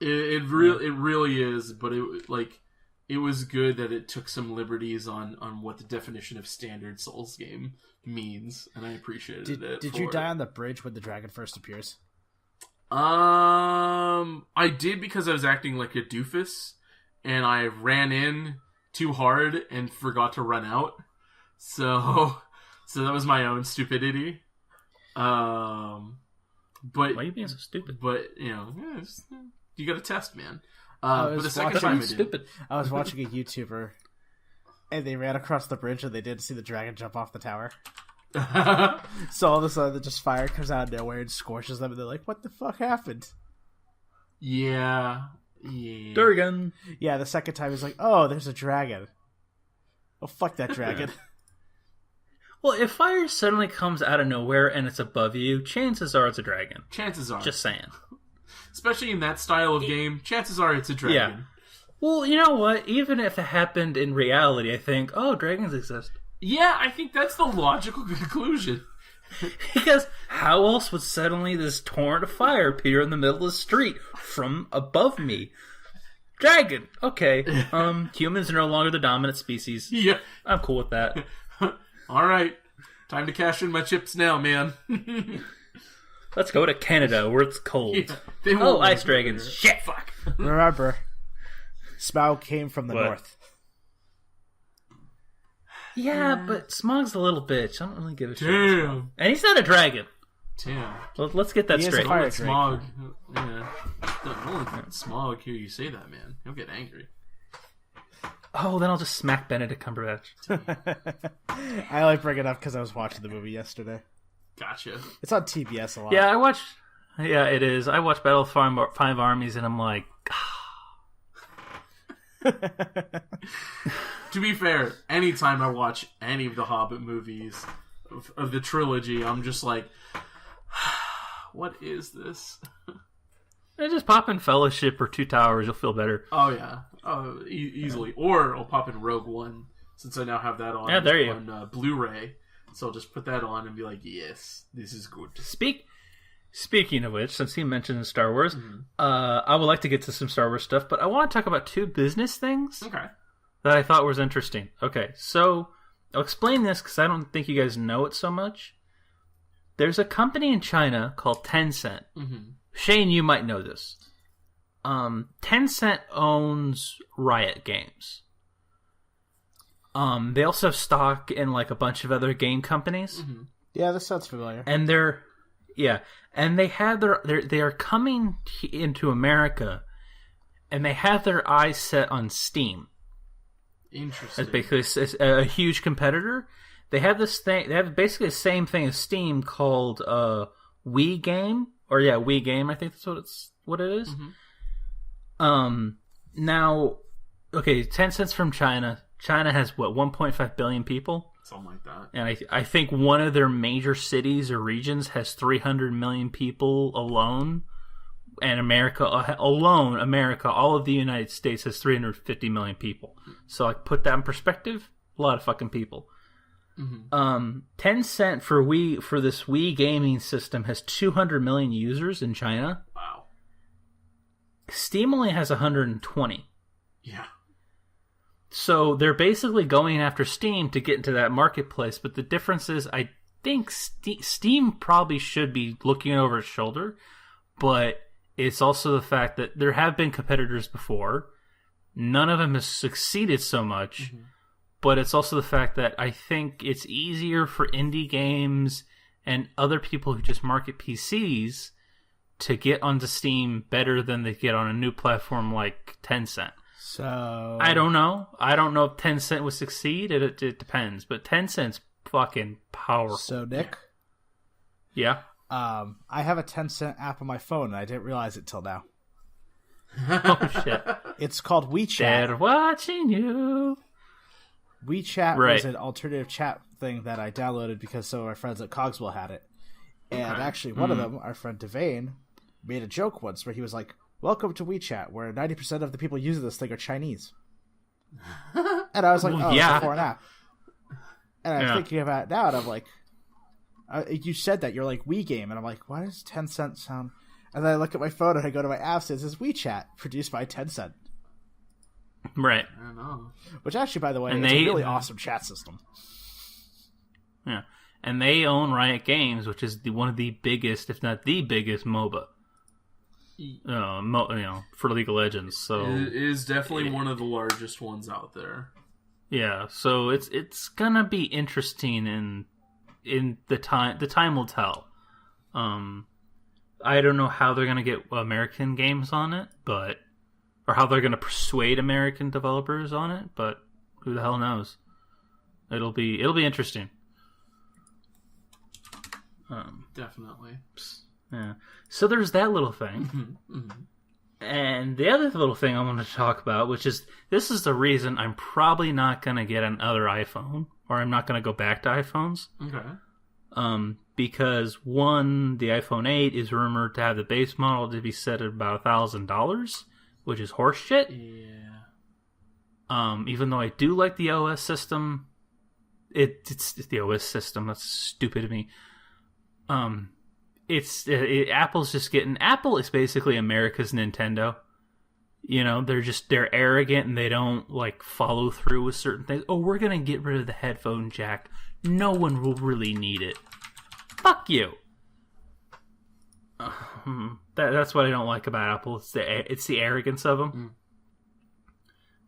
It really is, but it was good that it took some liberties on what the definition of standard Souls game means, and I appreciated it. Did you die on the bridge when the dragon first appears? I did, because I was acting like a doofus, and I ran in too hard and forgot to run out. So that was my own stupidity. But why are you being so stupid? But you got to test, man. But the second time I did, I was watching a YouTuber, and they ran across the bridge, and they didn't see the dragon jump off the tower. So all of a sudden, just fire comes out of nowhere and scorches them, and they're like, "What the fuck happened?" Yeah. Durgan. Yeah, the second time he's like, "Oh, there's a dragon. Oh, fuck that dragon." Well, if fire suddenly comes out of nowhere and it's above you, chances are it's a dragon. Chances are. Just saying. Especially in that style of game, chances are it's a dragon. Yeah. Well, you know what? Even if it happened in reality, I think, dragons exist. Yeah, I think that's the logical conclusion. Because how else would suddenly this torrent of fire appear in the middle of the street from above me? Dragon. Okay. Humans are no longer the dominant species. Yeah. I'm cool with that. All right. Time to cash in my chips now, man. Let's go to Canada where it's cold. Yeah, ice dragons. Shit. Fuck. Remember, Smaug came from the north. Yeah, but Smaug's a little bitch. I don't really give a shit. Damn. And he's not a dragon. Damn. Well, let's get that straight. Fire Smaug. Yeah. Don't let Smaug hear you say that, man. He'll get angry. Oh, then I'll just smack Benedict Cumberbatch. I only bring it up because I was watching the movie yesterday. Gotcha. It's on TBS a lot. Yeah, I watched... Yeah, it is. I watched Battle of Five Armies, and I'm like... To be fair, anytime I watch any of the Hobbit movies of the trilogy, I'm just like, what is this? Just pop in Fellowship or Two Towers, you'll feel better. Oh, yeah. Easily. Or I'll pop in Rogue One, since I now have that on, on Blu-ray. So I'll just put that on and be like, yes, this is good. Speaking of which, since he mentioned Star Wars, I would like to get to some Star Wars stuff, but I want to talk about two business things that I thought was interesting. Okay, so I'll explain this because I don't think you guys know it so much. There's a company in China called Tencent. Mm-hmm. Shane, you might know this. Tencent owns Riot Games. They also have stock in like a bunch of other game companies. Mm-hmm. Yeah, this sounds familiar. And they have they are coming into America, and they have their eyes set on Steam. Interesting. It's basically a huge competitor. They have this thing. They have basically the same thing as Steam called Wii Game, Wii Game. I think that's what it is. Mm-hmm. Now, okay, Tencent's from China. China has 1.5 billion people. Something like that. And I think one of their major cities or regions has 300 million people alone. And America, all of the United States has 350 million people. So, like, put that in perspective, a lot of fucking people. Mm-hmm. Tencent for this Wii gaming system has 200 million users in China. Wow. Steam only has 120. Yeah. So they're basically going after Steam to get into that marketplace, but the difference is I think Steam probably should be looking over its shoulder, but it's also the fact that there have been competitors before. None of them has succeeded so much, but it's also the fact that I think it's easier for indie games and other people who just market PCs to get onto Steam better than they get on a new platform like Tencent. So I don't know. I don't know if Tencent would succeed. It depends. But Tencent's fucking powerful. So Nick, yeah. I have a Tencent app on my phone, and I didn't realize it till now. Oh shit! It's called WeChat. They're watching you. WeChat was an alternative chat thing that I downloaded because some of my friends at Cogswell had it, and actually one of them, our friend Devane, made a joke once where he was like, "Welcome to WeChat, where 90% of the people using this thing are Chinese." And I was like, "Oh, yeah, it's a foreign app." And I'm thinking about it now, and I'm like, You said that. You're like, Wii game. And I'm like, why does Tencent sound... And then I look at my phone and I go to my apps and it says WeChat, produced by Tencent. Right. I don't know. Which actually, by the way, is a really awesome chat system. Yeah. And they own Riot Games, which is one of the biggest, if not the biggest, MOBA. For League of Legends. So it is definitely one of the largest ones out there. Yeah, so it's gonna be interesting in the time. The time will tell. I don't know how they're gonna get American games on it, or how they're gonna persuade American developers on it. But who the hell knows? It'll be interesting. Definitely. Yeah. So there's that little thing. And the other little thing I want to talk about, which is, this is the reason I'm probably not going to get another iPhone, or I'm not going to go back to iPhones. Okay. Because one, the iPhone 8 is rumored to have the base model to be set at about $1,000, which is horseshit. Yeah. Even though I do like the OS system, it's the OS system. That's stupid of me. Apple's just getting... Apple is basically America's Nintendo. You know, they're arrogant and they don't, follow through with certain things. Oh, we're gonna get rid of the headphone jack. No one will really need it. Fuck you. That's what I don't like about Apple. It's the arrogance of them.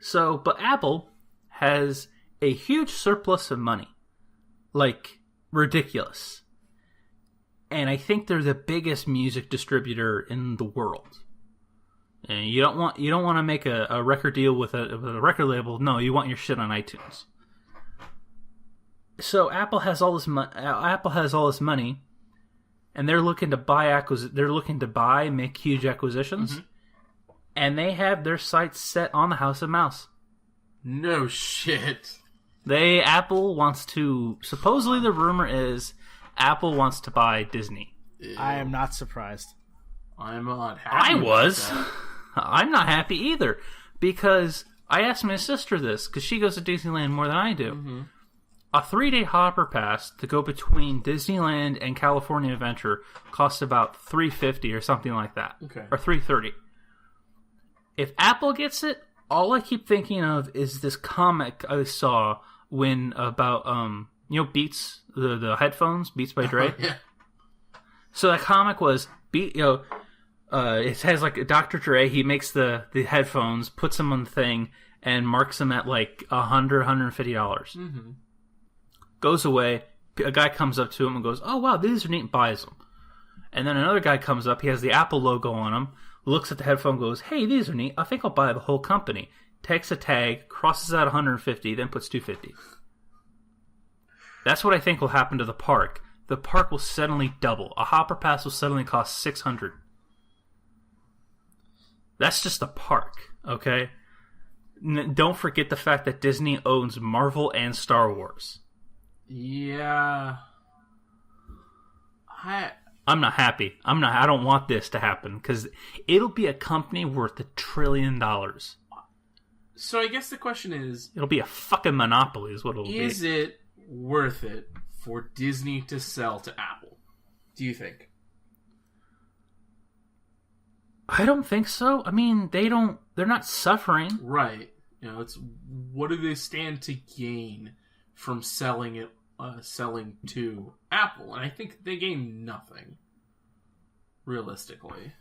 So, but Apple has a huge surplus of money. Ridiculous. And I think they're the biggest music distributor in the world. And you don't want to make a record deal with a record label. No, you want your shit on iTunes. So Apple has all this money, and they're looking to make huge acquisitions, and they have their sights set on the House of Mouse. No shit. Apple wants to. Supposedly, the rumor is Apple wants to buy Disney. Ew. I am not surprised. I'm not happy. I was. I'm not happy either, because I asked my sister this, because she goes to Disneyland more than I do. A 3-day hopper pass to go between Disneyland and California Adventure costs about $350 or something like that. Okay. Or $330. If Apple gets it, all I keep thinking of is this comic I saw about Beats, the headphones, Beats by Dre. Yeah. So that comic was it has Dr. Dre. He makes the headphones, puts them on the thing, and marks them at $150. Goes away. A guy comes up to him and goes, "Oh wow, these are neat," and buys them. And then another guy comes up. He has the Apple logo on them. Looks at the headphone, goes, "Hey, these are neat. I think I'll buy the whole company." Takes a tag, crosses out 150, then puts 250. That's what I think will happen to the park. The park will suddenly double. A hopper pass will suddenly cost $600. That's just the park, okay? Don't forget the fact that Disney owns Marvel and Star Wars. Yeah. I'm not happy. I don't want this to happen, because it'll be a company worth $1 trillion. So I guess the question is... It'll be a fucking monopoly is what it'll be. Is it worth it for Disney to sell to Apple? Do you think? I don't think so. I mean, they're not suffering. Right. It's what do they stand to gain from selling to Apple? And I think they gain nothing, realistically.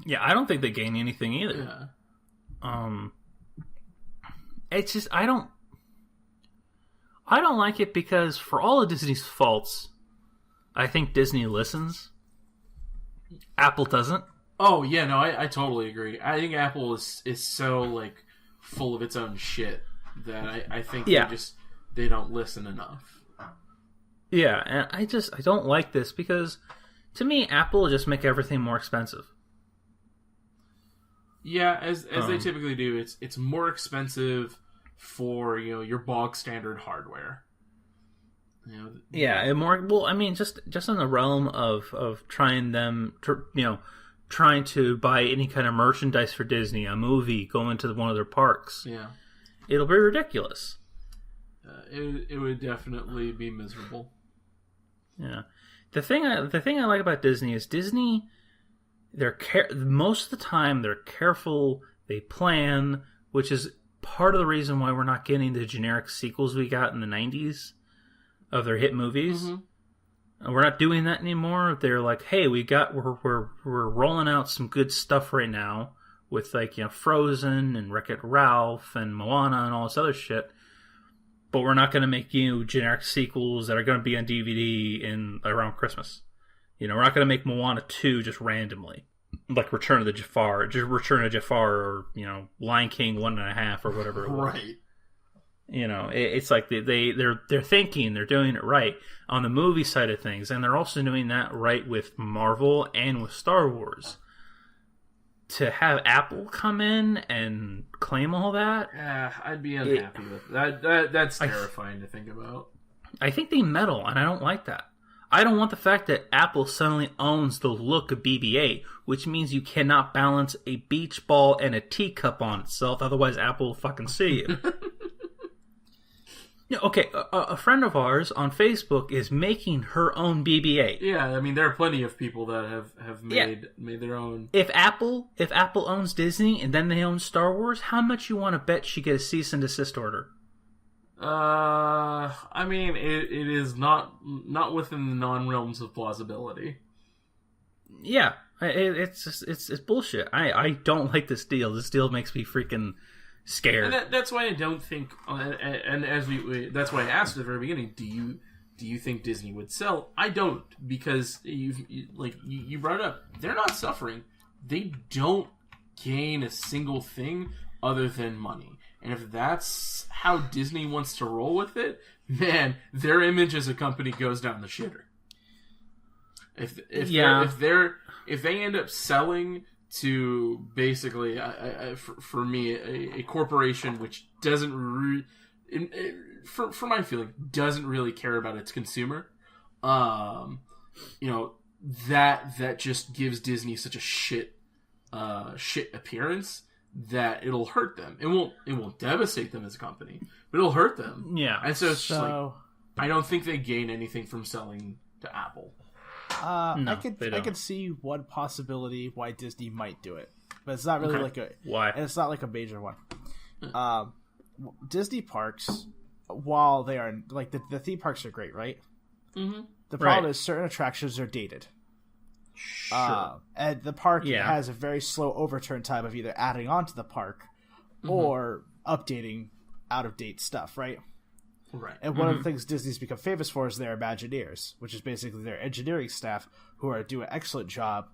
Yeah, I don't think they gain anything either. Yeah. It's just I don't like it, because for all of Disney's faults, I think Disney listens. Apple doesn't. Oh yeah, no, I totally agree. I think Apple is so full of its own shit that I think they don't listen enough. Yeah, and I don't like this, because to me Apple will just make everything more expensive. Yeah, as they typically do, it's more expensive for your bog standard hardware. Yeah, and more. Well, I mean, just in the realm of trying to buy any kind of merchandise for Disney, a movie, go into one of their parks. Yeah, it'll be ridiculous. It would definitely be miserable. Yeah. The thing I like about Disney is Disney, most of the time they're careful, they plan, which is part of the reason why we're not getting the generic sequels we got in the 90s of their hit movies. Mm-hmm. We're not doing that anymore. They're like, hey, we're rolling out some good stuff right now with like, you know, Frozen and Wreck-It Ralph and Moana and all this other shit. But we're not going to make, you know, generic sequels that are going to be on DVD around Christmas. You know, we're not going to make Moana 2 just randomly. Like Return of Jafar, or, you know, Lion King 1.5 or whatever it was. Right. You know, it's like they're thinking, they're doing it right on the movie side of things, and they're also doing that right with Marvel and with Star Wars. To have Apple come in and claim all that, I'd be unhappy with that. That's terrifying to think about. I think they meddle, and I don't like that. I don't want the fact that Apple suddenly owns the look of BB-8, which means you cannot balance a beach ball and a teacup on itself, otherwise Apple will fucking sue you. Okay, a friend of ours on Facebook is making her own BB-8. Yeah, I mean, there are plenty of people that have made their own. If Apple owns Disney and then they own Star Wars, how much you want to bet she get a cease and desist order? I mean, it is not within the non-realms of plausibility. Yeah, it's bullshit. I don't like this deal. This deal makes me freaking scared. And that's why I don't think. And as that's why I asked at the very beginning. Do you think Disney would sell? I don't, because you brought it up. They're not suffering. They don't gain a single thing other than money. And if that's how Disney wants to roll with it, man, their image as a company goes down the shitter. If they end up selling to basically, for me, a corporation which doesn't for my feeling doesn't really care about its consumer, that just gives Disney such a shit appearance that it'll hurt them. It won't devastate them as a company, but it'll hurt them. Yeah. And so it's just like, I don't think they gain anything from selling to Apple. No, I could see one possibility why Disney might do it, but it's not really why, and it's not like a major one. Disney parks, while they are like the theme parks are great, right? Mm-hmm. The problem is certain attractions are dated. Sure. And the park has a very slow overturn time of either adding on to the park or updating out-of-date stuff, right? Right. And one of the things Disney's become famous for is their Imagineers, which is basically their engineering staff who are doing an excellent job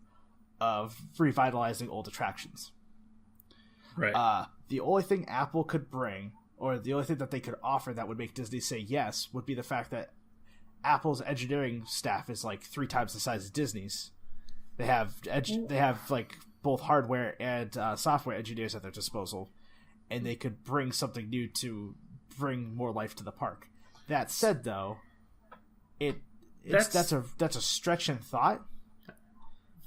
of revitalizing old attractions. Right. The only thing Apple could bring, or the only thing that they could offer that would make Disney say yes, would be the fact that Apple's engineering staff is like 3 times the size of Disney's. They have like both hardware and software engineers at their disposal, and they could bring something new to bring more life to the park. That said, though, that's a stretch in thought.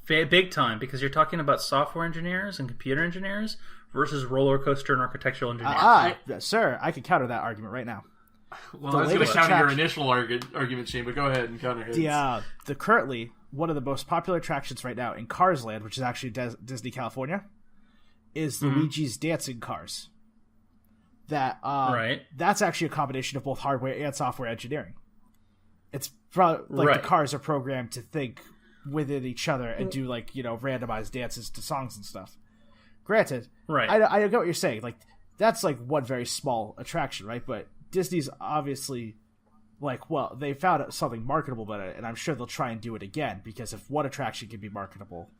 Big time, because you're talking about software engineers and computer engineers versus roller coaster and architectural engineers. Sir, I can counter that argument right now. Well, I was going to counter your initial argument, Shane, but go ahead and counter his. The currently one of the most popular attractions right now in Cars Land, which is actually Disney California, is Luigi's Dancing Cars. That's actually a combination of both hardware and software engineering. It's probably the cars are programmed to think within each other and do randomized dances to songs and stuff. Granted, I get what you're saying. Like, that's like one very small attraction, right? But Disney's obviously they found something marketable about it, and I'm sure they'll try and do it again, because if one attraction can be marketable.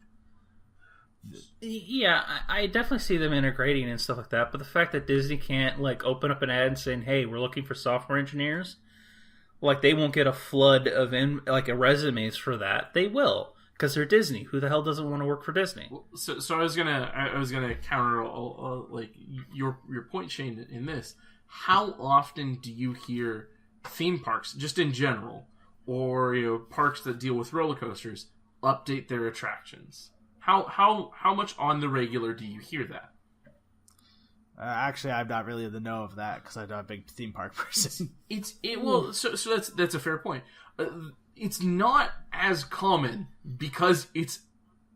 Yeah, I definitely see them integrating and stuff like that, but the fact that Disney can't open up an ad and saying, hey, we're looking for software engineers, they won't get a flood of resumes for that. They will, because they're Disney. Who the hell doesn't want to work for Disney? So I was gonna counter your point, Shane, in this. How often do you hear theme parks, just in general, or parks that deal with roller coasters, update their attractions? How much on the regular do you hear that? Actually, I'm not really in the know of that because I'm not a big theme park person. So that's a fair point. It's not as common because it's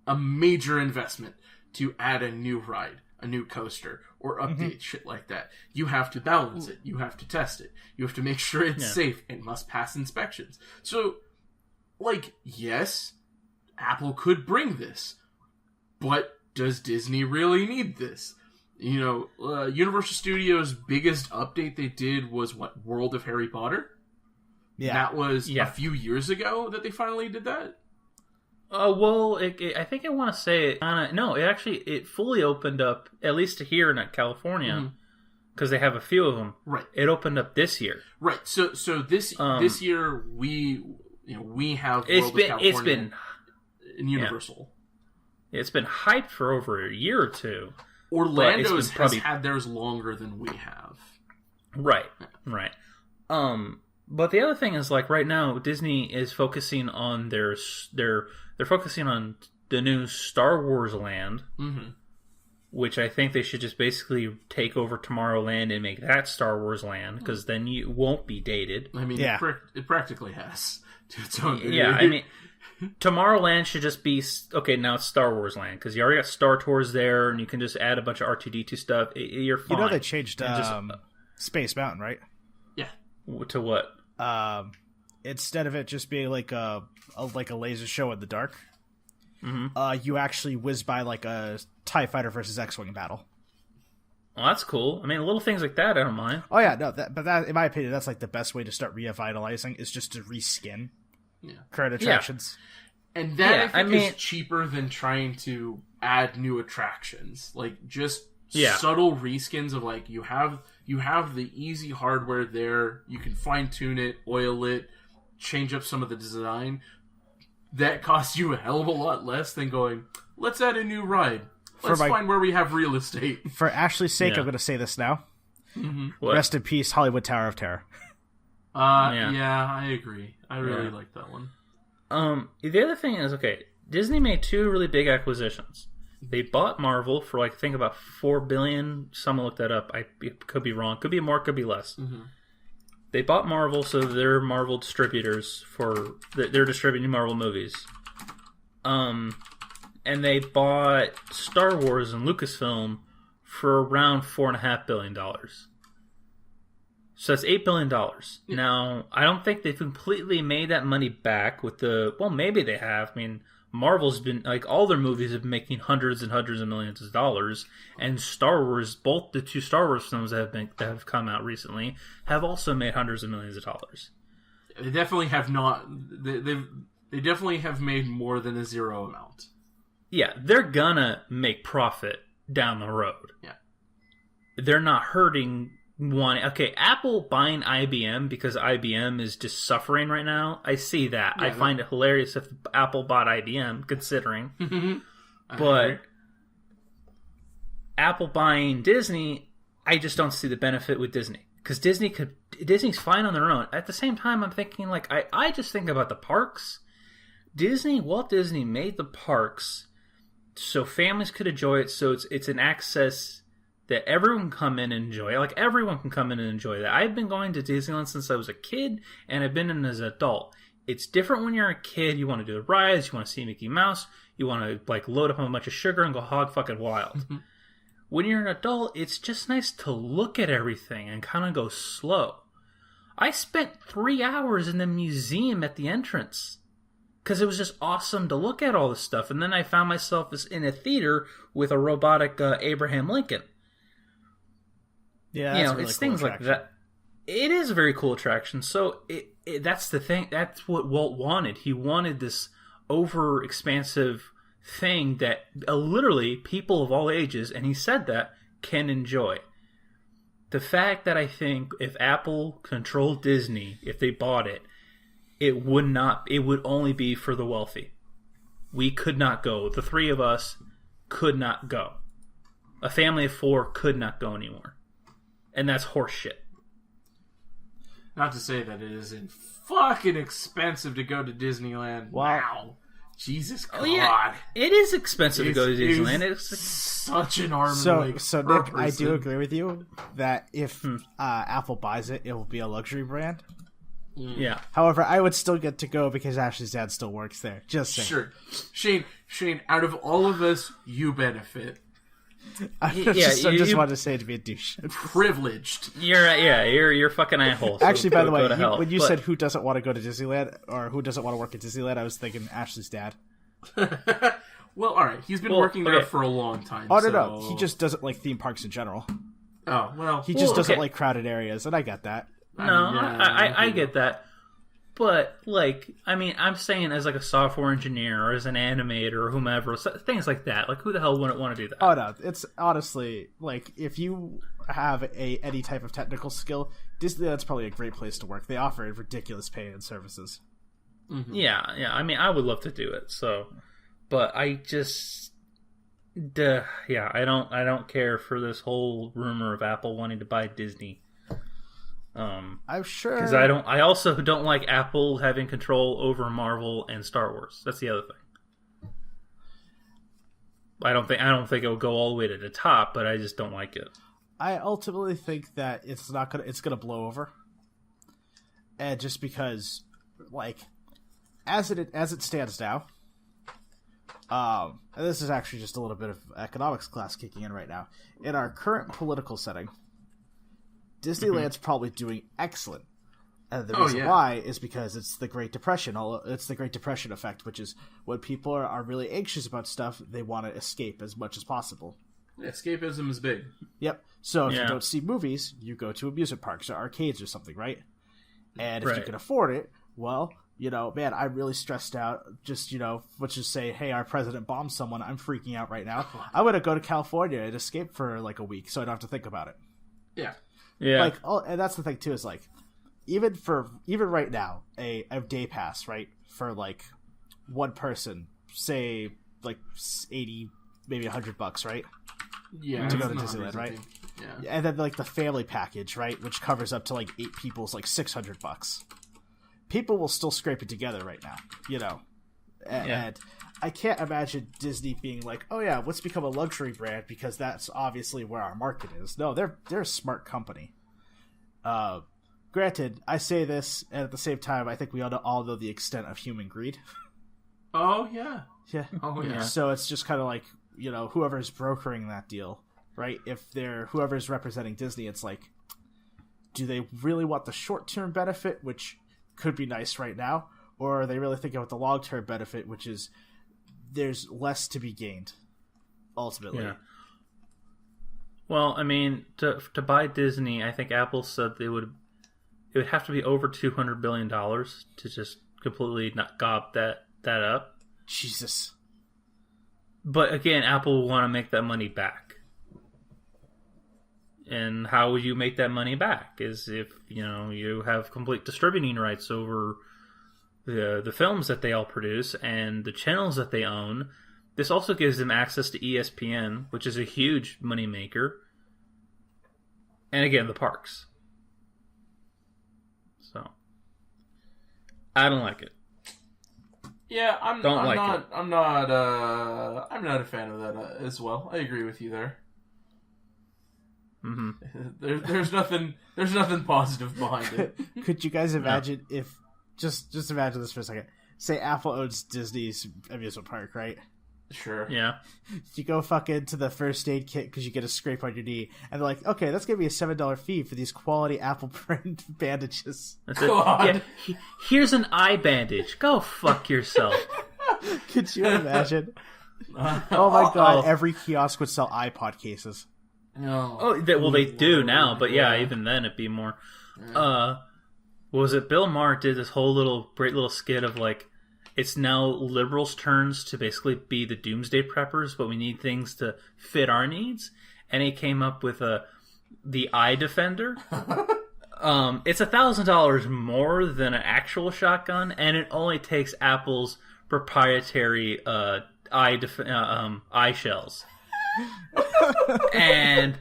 a major investment to add a new ride, a new coaster, or update shit like that. You have to balance it. You have to test it. You have to make sure it's safe. It must pass inspections. So, yes, Apple could bring this, but does Disney really need this? Universal Studios' biggest update they did was World of Harry Potter? Yeah. That was a few years ago that they finally did that? I think I want to say it. It fully opened up, at least here in California, because they have a few of them. Right. It opened up this year. Right. So this year we have World of California. It's been in Universal. Yeah. It's been hyped for over a year or two. Orlando's has had theirs longer than we have. Right. But the other thing is, right now, Disney is focusing on they're focusing on the new Star Wars Land, which I think they should just basically take over Tomorrowland and make that Star Wars Land, because then you won't be dated. I mean, it practically has to its own degree. Yeah, I mean, Tomorrowland should just be now it's Star Wars Land, because you already got Star Tours there, and you can just add a bunch of R2-D2 stuff. You're fine. They changed Space Mountain, right? Yeah. To what? Instead of it just being like a laser show in the dark, you actually whiz by a TIE Fighter versus X-Wing battle. Well, that's cool. I mean, little things like that, I don't mind. Oh yeah, no, but that, in my opinion, that's the best way to start revitalizing, is just to reskin current attractions. Yeah. And that I think is cheaper than trying to add new attractions. Subtle reskins of you have the easy hardware there. You can fine tune it, oil it, change up some of the design. That costs you a hell of a lot less than going, let's add a new ride. Let's find where we have real estate. For Ashley's sake, I'm going to say this now. Rest in peace, Hollywood Tower of Terror. Yeah, I agree. I really like that one. The other thing is, Disney made two really big acquisitions. They bought Marvel for I think about $4 billion. Someone looked that up. I could be wrong. Could be more. Could be less. They bought Marvel, so they're Marvel distributors they're distributing Marvel movies. And they bought Star Wars and Lucasfilm for around $4.5 billion. So that's $8 billion. Yeah. Now, I don't think they've completely made that money back with maybe they have. I mean, Marvel's been, all their movies have been making hundreds and hundreds of millions of dollars, and Star Wars, both the two Star Wars films that have come out recently, have also made hundreds of millions of dollars. They definitely have not. They definitely have made more than a zero amount. Yeah, they're gonna make profit down the road. Yeah, they're not hurting. Apple buying IBM because IBM is just suffering right now. I see that. Yeah, I find it hilarious if Apple bought IBM, considering. But Apple buying Disney, I just don't see the benefit with Disney. Because Disney's fine on their own. At the same time, I'm thinking, I just think about the parks. Walt Disney made the parks so families could enjoy it, so it's an access that everyone can come in and enjoy. Everyone can come in and enjoy that. I've been going to Disneyland since I was a kid, and I've been in as an adult. It's different when you're a kid. You want to do the rides, you want to see Mickey Mouse, you want to load up on a bunch of sugar and go hog fucking wild. When you're an adult, it's just nice to look at everything and kind of go slow. I spent 3 hours in the museum at the entrance because it was just awesome to look at all this stuff. And then I found myself in a theater with a robotic Abraham Lincoln. Yeah, that's a really it's cool things attraction. Like that. It is a very cool attraction. So that's the thing. That's what Walt wanted. He wanted this over-expansive thing that literally people of all ages, and he said that, can enjoy. The fact that I think if Apple controlled Disney, if they bought it, it would only be for the wealthy. We could not go. The three of us could not go. A family of 4 could not go anymore. And that's horseshit. Not to say that it isn't fucking expensive to go to Disneyland. Wow. Jesus God. Oh, yeah. It is expensive to go to Disneyland. It's such an arm and leg. So Nick, I do agree with you that if Apple buys it, it will be a luxury brand. Yeah. However, I would still get to go because Ashley's dad still works there. Just saying. Sure. Shane, out of all of us, you benefit. I just wanted to say to be a douche. Privileged. You're fucking asshole. So actually, by the way, when you said who doesn't want to go to Disneyland or who doesn't want to work at Disneyland, I was thinking Ashley's dad. Well, alright. He's been working there for a long time. Oh, no. He just doesn't like theme parks in general. Oh, well. He just doesn't like crowded areas, and I get that. I get that. But, like, I mean, I'm saying as, like, a software engineer or as an animator or whomever, things like that. Like, who the hell wouldn't want to do that? Oh, no. It's honestly, like, if you have any type of technical skill, Disneyland's probably a great place to work. They offer ridiculous pay and services. Mm-hmm. Yeah. I mean, I would love to do it, so... But I just... I don't care for this whole rumor of Apple wanting to buy Disney. I'm sure because I also don't like Apple having control over Marvel and Star Wars. That's the other thing. I don't think it will go all the way to the top, but I just don't like it. I ultimately think that it's gonna blow over, and just because, like, as it stands now, and this is actually just a little bit of economics class kicking in right now. In our current political setting, Disneyland's probably doing excellent. And the reason why is because it's the Great Depression. It's the Great Depression effect, which is when people are really anxious about stuff, they want to escape as much as possible. Escapism is big. Yep. So if you don't see movies, you go to amusement parks or arcades or something, right? And if you can afford it, well, man, I'm really stressed out. Just, let's just say, hey, our president bombed someone. I'm freaking out right now. I'm going to go to California and escape for like a week so I don't have to think about it. Yeah. Yeah. Like, and that's the thing too, is like, even right now, a day pass, right, for like one person, say like 80, maybe $100, right? Yeah. To go to Disneyland, right? Yeah. And then like the family package, right, which covers up to like 8 people's like $600. People will still scrape it together right now, And I can't imagine Disney being like, oh yeah, let's become a luxury brand because that's obviously where our market is. No, they're a smart company. Granted, I say this, and at the same time, I think we all know the extent of human greed. Oh, yeah. Yeah. Oh, yeah. So it's just kind of like, whoever's brokering that deal, right? If they're whoever's representing Disney, it's like, do they really want the short-term benefit, which could be nice right now, or are they really thinking about the long-term benefit, which is there's less to be gained, ultimately? Yeah. Well, I mean, to buy Disney, I think Apple said it would have to be over $200 billion to just completely not gob that up. Jesus. But again, Apple will want to make that money back. And how would you make that money back? Is if, you have complete distributing rights over the films that they all produce and the channels that they own. This also gives them access to ESPN, which is a huge moneymaker. And again, the parks. So, I don't like it. Yeah, I'm not a fan of that as well. I agree with you there. Mm-hmm. There's nothing positive behind it. Could you guys imagine if just imagine this for a second? Say Apple owns Disney's amusement park, right? Sure. Yeah. You go fucking to the first aid kit because you get a scrape on your knee, and they're like, "Okay, that's gonna be a $7 fee for these quality Apple brand bandages." That's it. Yeah, here's an eye bandage. Go fuck yourself. Could you imagine? Oh my god! Every kiosk would sell iPod cases. No. Oh, they do now, but yeah, even then it'd be more. What was it? Bill Maher did this whole great little skit of like, it's now liberals' turns to basically be the doomsday preppers, but we need things to fit our needs, and he came up with the Eye Defender. It's $1,000 more than an actual shotgun, and it only takes Apple's proprietary eye shells. And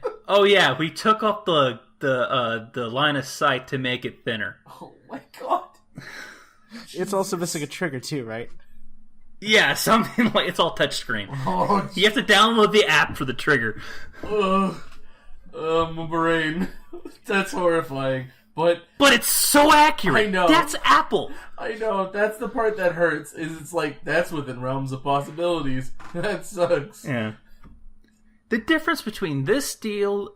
we took off the line of sight to make it thinner. Oh my god! It's also missing a trigger too, right? Yeah, something like it's all touchscreen. Oh, you have to download the app for the trigger. My brain. That's horrifying. But it's so accurate. I know. That's Apple. I know. That's the part that hurts. Is it's like that's within realms of possibilities. That sucks. Yeah. The difference between this deal,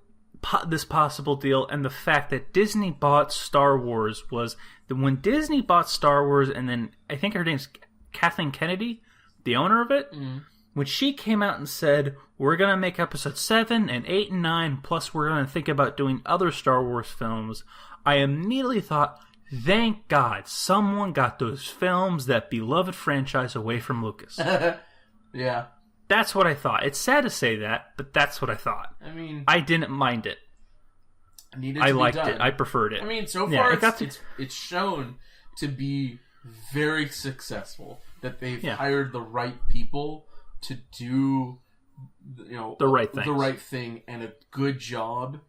this possible deal, and the fact that Disney bought Star Wars was that when Disney bought Star Wars, and then I think her name's Kathleen Kennedy, the owner of it, when she came out and said, we're going to make episode 7 and 8 and 9, plus we're going to think about doing other Star Wars films, I immediately thought, thank God someone got those films, that beloved franchise, away from Lucas. Yeah. That's what I thought. It's sad to say that, but that's what I thought. I mean, I didn't mind it. I liked it. I preferred it. I mean, so far it's shown to be very successful. That they've hired the right people to do, the right thing, and a good job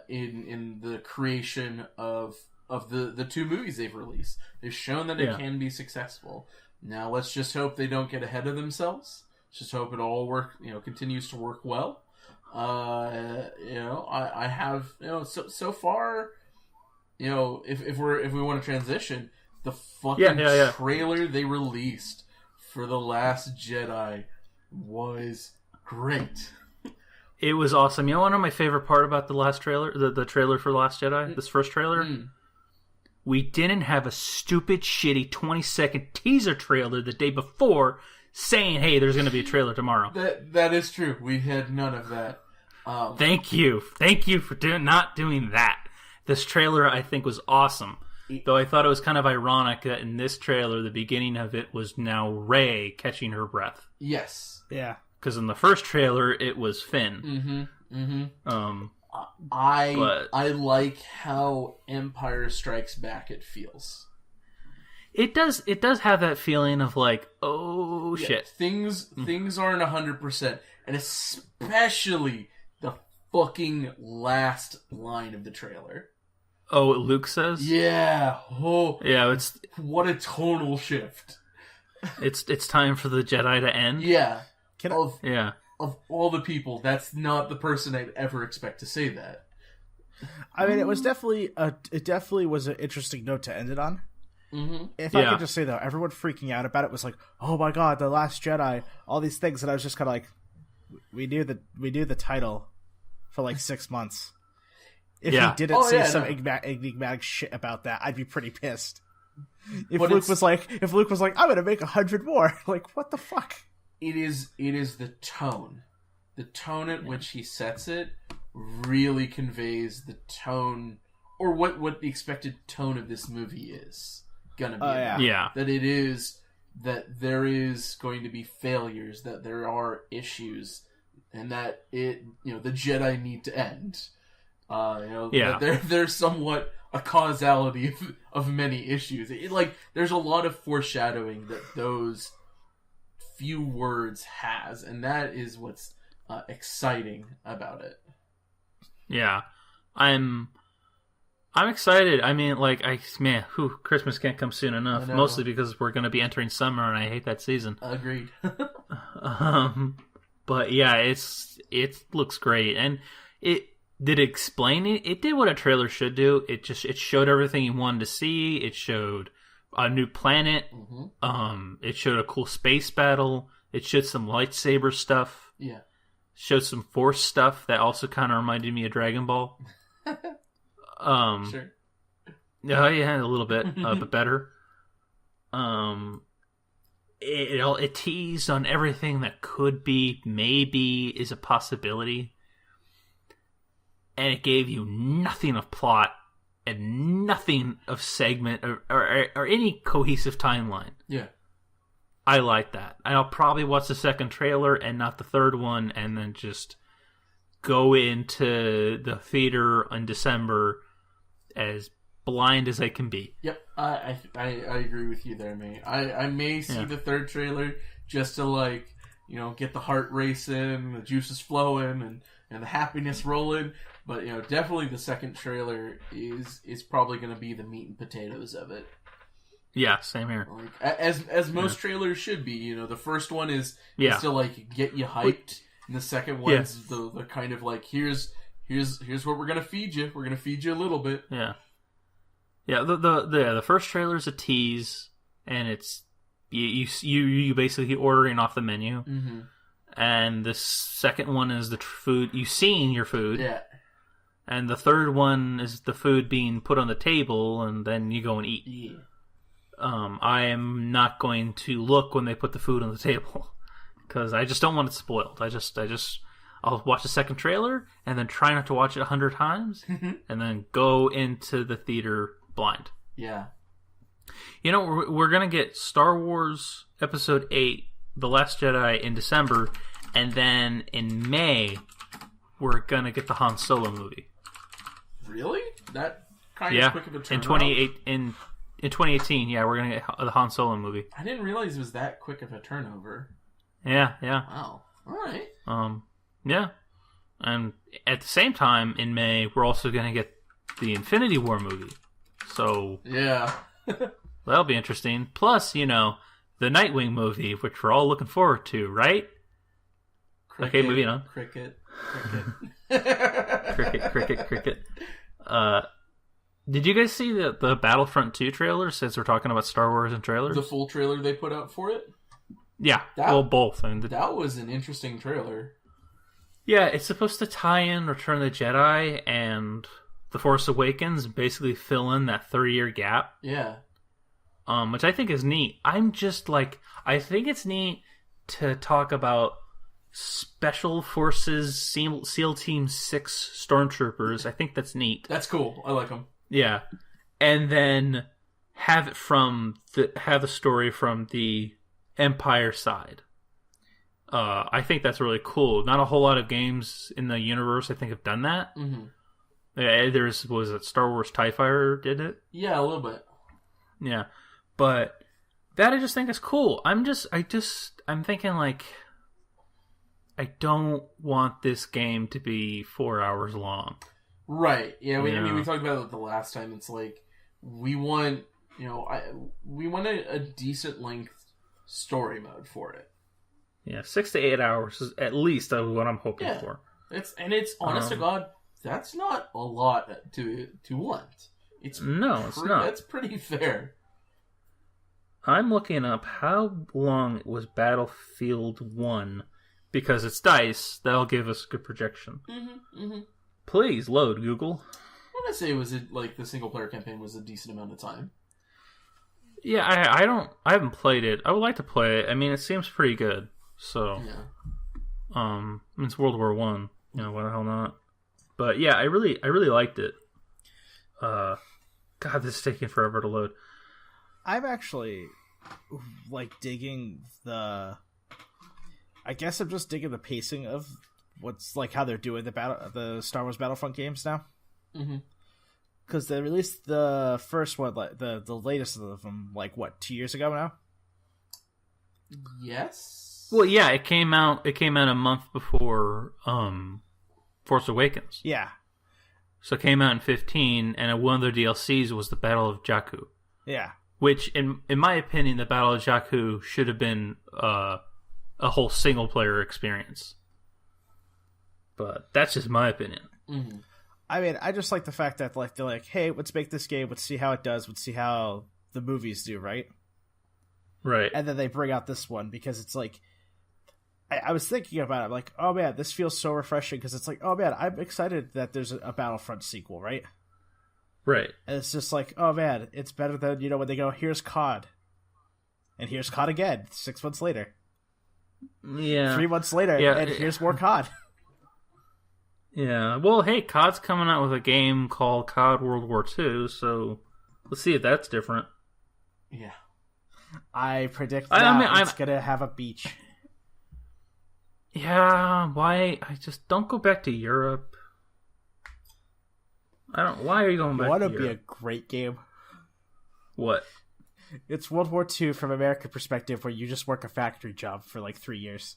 in the creation of the 2 movies they've released. They've shown that it can be successful. Now let's just hope they don't get ahead of themselves. Just hope it all continues to work well. I have, so far, if we want to transition, the fucking trailer they released for The Last Jedi was great. It was awesome. You know, one of my favorite part about the last trailer, the trailer for The Last Jedi, this first trailer, we didn't have a stupid, shitty 20-second teaser trailer the day before saying, hey, there's going to be a trailer tomorrow. That is true. We had none of that. Thank you for not doing that. This trailer, I think, was awesome. Though I thought it was kind of ironic that in this trailer, the beginning of it was now Rey catching her breath. Yes. Yeah. Because in the first trailer, it was Finn. I like how Empire Strikes Back it feels. It does have that feeling of like, oh shit. Things aren't 100%, and especially the fucking last line of the trailer. Oh, what Luke says? Yeah. Oh. Yeah, what a tonal shift. It's time for the Jedi to end. Yeah. Of all the people, that's not the person I'd ever expect to say that. I mean, it definitely was an interesting note to end it on. Mm-hmm. If I could just say though, everyone freaking out about it was like, "Oh my god, The Last Jedi!" All these things, and I was just kind of like, "We knew the title for like 6 months." If he didn't say some enigmatic shit about that, I'd be pretty pissed. If Luke was like, "I'm gonna make 100 more," like, what the fuck? It is the tone at which he sets it really conveys the tone, or what the expected tone of this movie is gonna be. That there is going to be failures, that there are issues, and that the Jedi need to end. That there's somewhat a causality of many issues. There's a lot of foreshadowing that those few words has, and that is what's exciting about it. Yeah, I'm excited. I mean, Christmas can't come soon enough. Mostly because we're going to be entering summer, and I hate that season. Agreed. But yeah, it looks great, and it explain it. It did what a trailer should do. It showed everything you wanted to see. It showed a new planet. Mm-hmm. It showed a cool space battle. It showed some lightsaber stuff. Yeah. Showed some Force stuff that also kind of reminded me of Dragon Ball. Sure. Yeah, a little bit, but better. It teased on everything that could be, maybe is a possibility, and it gave you nothing of plot and nothing of segment or any cohesive timeline. Yeah. I like that. I'll probably watch the second trailer and not the third one, and then just go into the theater in December as blind as I can be. Yep, I agree with you there, mate. I may see the third trailer just to get the heart racing, the juices flowing, and the happiness rolling. But definitely the second trailer is probably going to be the meat and potatoes of it. Yeah, same here. Like, as most trailers should be, you know, the first one is to like get you hyped, and the second one's the kind of like here's what we're gonna feed you. We're gonna feed you a little bit. Yeah, yeah. The first trailer is a tease, and it's you basically ordering off the menu, and the second one is the food you seeing your food. Yeah. And the third one is the food being put on the table, and then you go and eat. Yeah. I am not going to look when they put the food on the table because I just don't want it spoiled. I'll watch the second trailer and then try not to watch it 100 times, and then go into the theater blind. Yeah. You know, we're gonna get Star Wars Episode 8, The Last Jedi in December, and then in May we're gonna get the Han Solo movie. Really? That kind of quick of a turnaround? In 2018, yeah, we're going to get the Han Solo movie. I didn't realize it was that quick of a turnover. Yeah. Wow. All right. Yeah. And at the same time, in May, we're also going to get the Infinity War movie. So... Yeah. that'll be interesting. Plus, you know, the Nightwing movie, which we're all looking forward to, right? Cricket, okay, moving on. Cricket. Cricket. Did you guys see the Battlefront 2 trailer, since we're talking about Star Wars and trailers? The full trailer they put out for it? Yeah, both. That was an interesting trailer. Yeah, it's supposed to tie in Return of the Jedi and The Force Awakens, basically fill in that 30-year gap. Yeah. Which I think is neat. I'm just like, I think it's neat to talk about Special Forces SEAL Team 6 Stormtroopers. I think that's neat. That's cool. I like them. Yeah, and then have the story from the Empire side. I think that's really cool. Not a whole lot of games in the universe, I think, have done that. Was it Star Wars TIE Fighter did it? Yeah, a little bit. Yeah, but that I just think is cool. I'm thinking like, I don't want this game to be 4 hours long. Right. Yeah. I mean, we talked about it the last time. It's like we want, we want a decent length story mode for it. Yeah, 6 to 8 hours is at least what I'm hoping for. It's honest to God, that's not a lot to want. It's not. That's pretty fair. I'm looking up how long was Battlefield 1 because it's DICE. That'll give us a good projection. Please load, Google. I want to say the single player campaign was a decent amount of time. Yeah, I haven't played it. I would like to play it. I mean, it seems pretty good. So, it's World War One. Why the hell not? But yeah, I really liked it. God, this is taking forever to load. I'm actually digging the. I guess I'm just digging the pacing of what's how they're doing the Star Wars Battlefront games now. Because they released the first one, the latest of them, 2 years ago now. Yes. Well, yeah, it came out a month before Force Awakens. Yeah. So it came out in 2015, and one of their DLCs was the Battle of Jakku. Yeah. Which, in my opinion, the Battle of Jakku should have been a whole single player experience. But that's just my opinion. I mean, I just like the fact that they're like, hey, let's make this game, let's see how it does, let's see how the movies do, right? Right. And then they bring out this one because it's I was thinking about it, oh man, this feels so refreshing because it's oh man, I'm excited that there's a Battlefront sequel, right? Right. And it's just oh man, it's better than, when they go, here's COD. And here's COD again, 6 months later. Yeah. 3 months later, and here's more COD. Yeah. Well, hey, COD's coming out with a game called COD World War II, so let's see if that's different. Yeah. I predict it's going to have a beach. Yeah, why? I just don't go back to Europe. Why are you going back to Europe? Would be a great game? What? It's World War II from American perspective, where you just work a factory job for 3 years.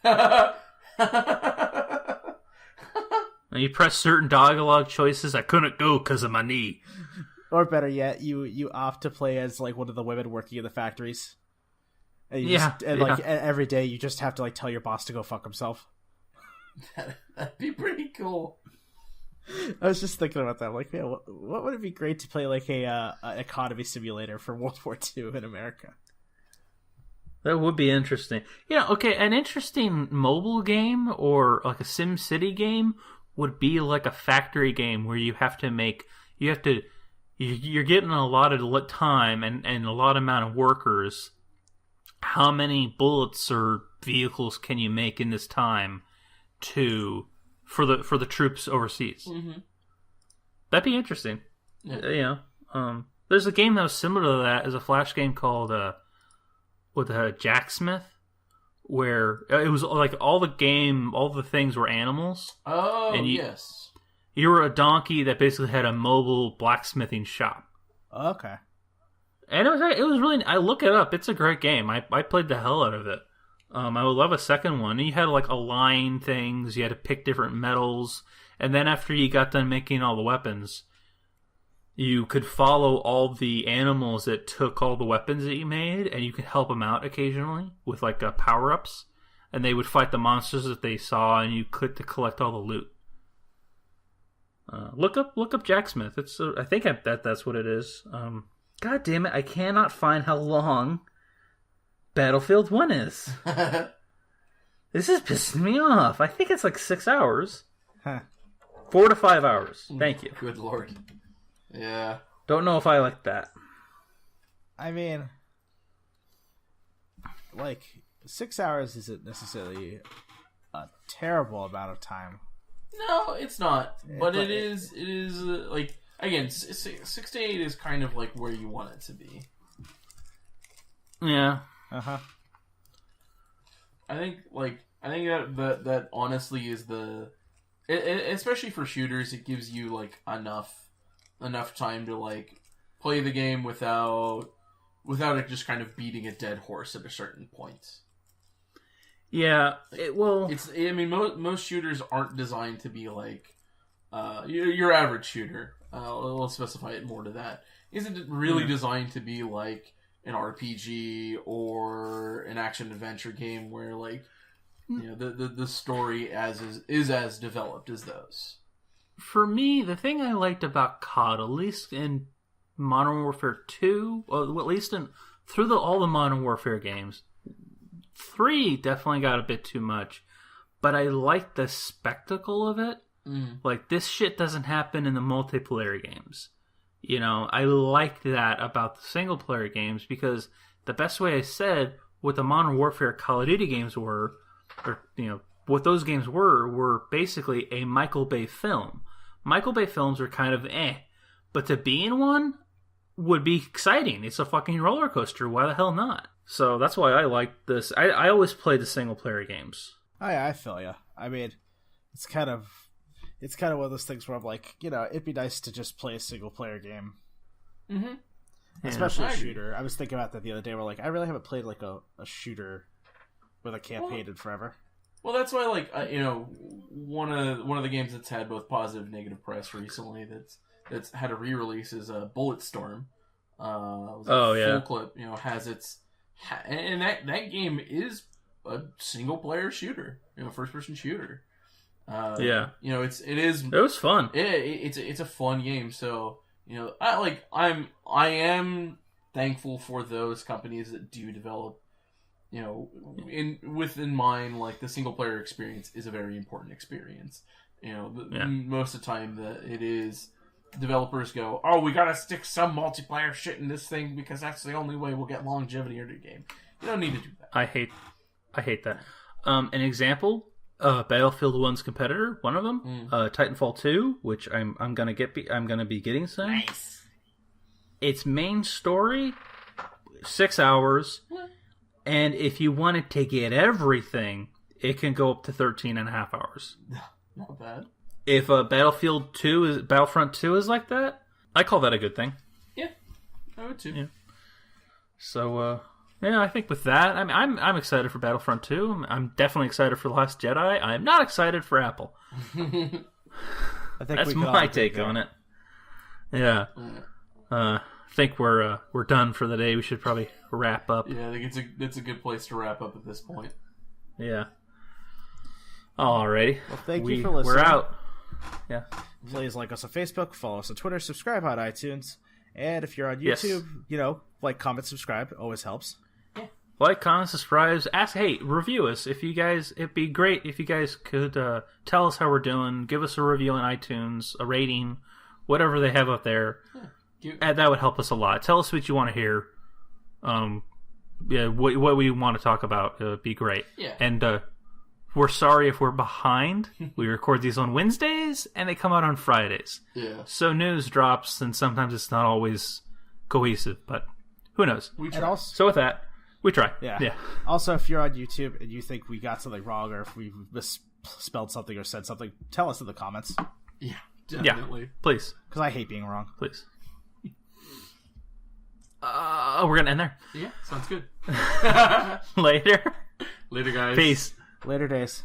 And you press certain dialogue choices. I couldn't go because of my knee. or better yet, you opt to play as like one of the women working in the factories. And every day you just have to like tell your boss to go fuck himself. That'd be pretty cool. I was just thinking about that. I'm like, man, what would it be great to play like an economy simulator for World War II in America? That would be interesting. Yeah, okay, an interesting mobile game or like a Sim City game would be like a factory game where you're getting a lot of time and a lot amount of workers. How many bullets or vehicles can you make in this time for the troops overseas? Mm-hmm. That'd be interesting. Yeah. There's a game that was similar to that as a Flash game called with Jacksmith, where it was like all the things were animals. Oh, and yes. You were a donkey that basically had a mobile blacksmithing shop. Okay. And it was really. I look it up. It's a great game. I played the hell out of it. I would love a second one. And you had like align things. You had to pick different metals, and then after you got done making all the weapons, you could follow all the animals that took all the weapons that you made, and you could help them out occasionally with like power ups, and they would fight the monsters that they saw, and you could to collect all the loot. Look up Jacksmith. It's I think that's what it is. God damn it! I cannot find how long Battlefield 1 is. This is pissing me off. I think it's like 6 hours. Huh. 4 to 5 hours. Thank you. Good lord. Yeah. Don't know if I like that. I mean, like, 6 hours isn't necessarily a terrible amount of time. No, it's not. But it is like, again, 6 to 8 is kind of like where you want it to be. Yeah. Uh-huh. I think that honestly is especially for shooters, it gives you like enough time to like play the game without it just kind of beating a dead horse at a certain point. Yeah, most shooters aren't designed to be like your average shooter. Let's specify it more to that. Isn't really designed to be like an RPG or an action adventure game where like the story is as developed as those. For me, the thing I liked about COD, at least in Modern Warfare 2, or at least through all the Modern Warfare games, 3 definitely got a bit too much, but I liked the spectacle of it. Like, this shit doesn't happen in the multiplayer games. You know, I liked that about the single player games, because the best way I said what the Modern Warfare Call of Duty games were, or, what those games were basically a Michael Bay film. Michael Bay films are kind of but to be in one would be exciting. It's a fucking roller coaster. Why the hell not? So that's why I like this. I always play the single player games. Oh, yeah, I feel you. I mean, it's kind of one of those things where I'm like, it'd be nice to just play a single player game. Mm-hmm. Especially a shooter. I was thinking about that the other day. Where like, I really haven't played like a shooter with a campaign in forever. Well, that's why, like, one of the games that's had both positive and negative press recently that's had a re-release is Bulletstorm. Full Clip, has its and that game is a single player shooter, first person shooter. It was fun. It's a fun game. So I am thankful for those companies that do develop. Within mind, like, the single player experience is a very important experience. Most of the time that it is, developers go, "Oh, we gotta stick some multiplayer shit in this thing because that's the only way we'll get longevity in the game." You don't need to do that. I hate that. An example, Battlefield 1's competitor, one of them, Titanfall 2, which I'm gonna be getting soon. Nice. Its main story, 6 hours. And if you wanted to get everything, it can go up to 13 and a half hours. Not bad. If Battlefront 2 is like that, I call that a good thing. Yeah, I would too. Yeah. So, I think with that, I mean, I'm excited for Battlefront 2. I'm definitely excited for The Last Jedi. I'm not excited for Apple. I think that's my take on it. Yeah. I think we're done for the day. We should probably wrap up. Yeah, I think it's a good place to wrap up at this point. Yeah. Alrighty. Well, thank you for listening. We're out. Yeah. Please like us on Facebook, follow us on Twitter, subscribe on iTunes, and if you're on YouTube, like, comment, subscribe. Always helps. Like, comment, subscribe. Review us. It'd be great if you guys could tell us how we're doing. Give us a review on iTunes, a rating, whatever they have up there. Yeah. That would help us a lot. Tell us what you want to hear. What we want to talk about. It would be great. Yeah. And we're sorry if we're behind. We record these on Wednesdays, and they come out on Fridays. Yeah. So news drops, and sometimes it's not always cohesive, but who knows? We try. So with that, we try. Yeah. Also, if you're on YouTube and you think we got something wrong or if we misspelled something or said something, tell us in the comments. Yeah, definitely. Yeah, please. Because I hate being wrong. Please. We're going to end there. Yeah, sounds good. Later. Later, guys. Peace. Later days.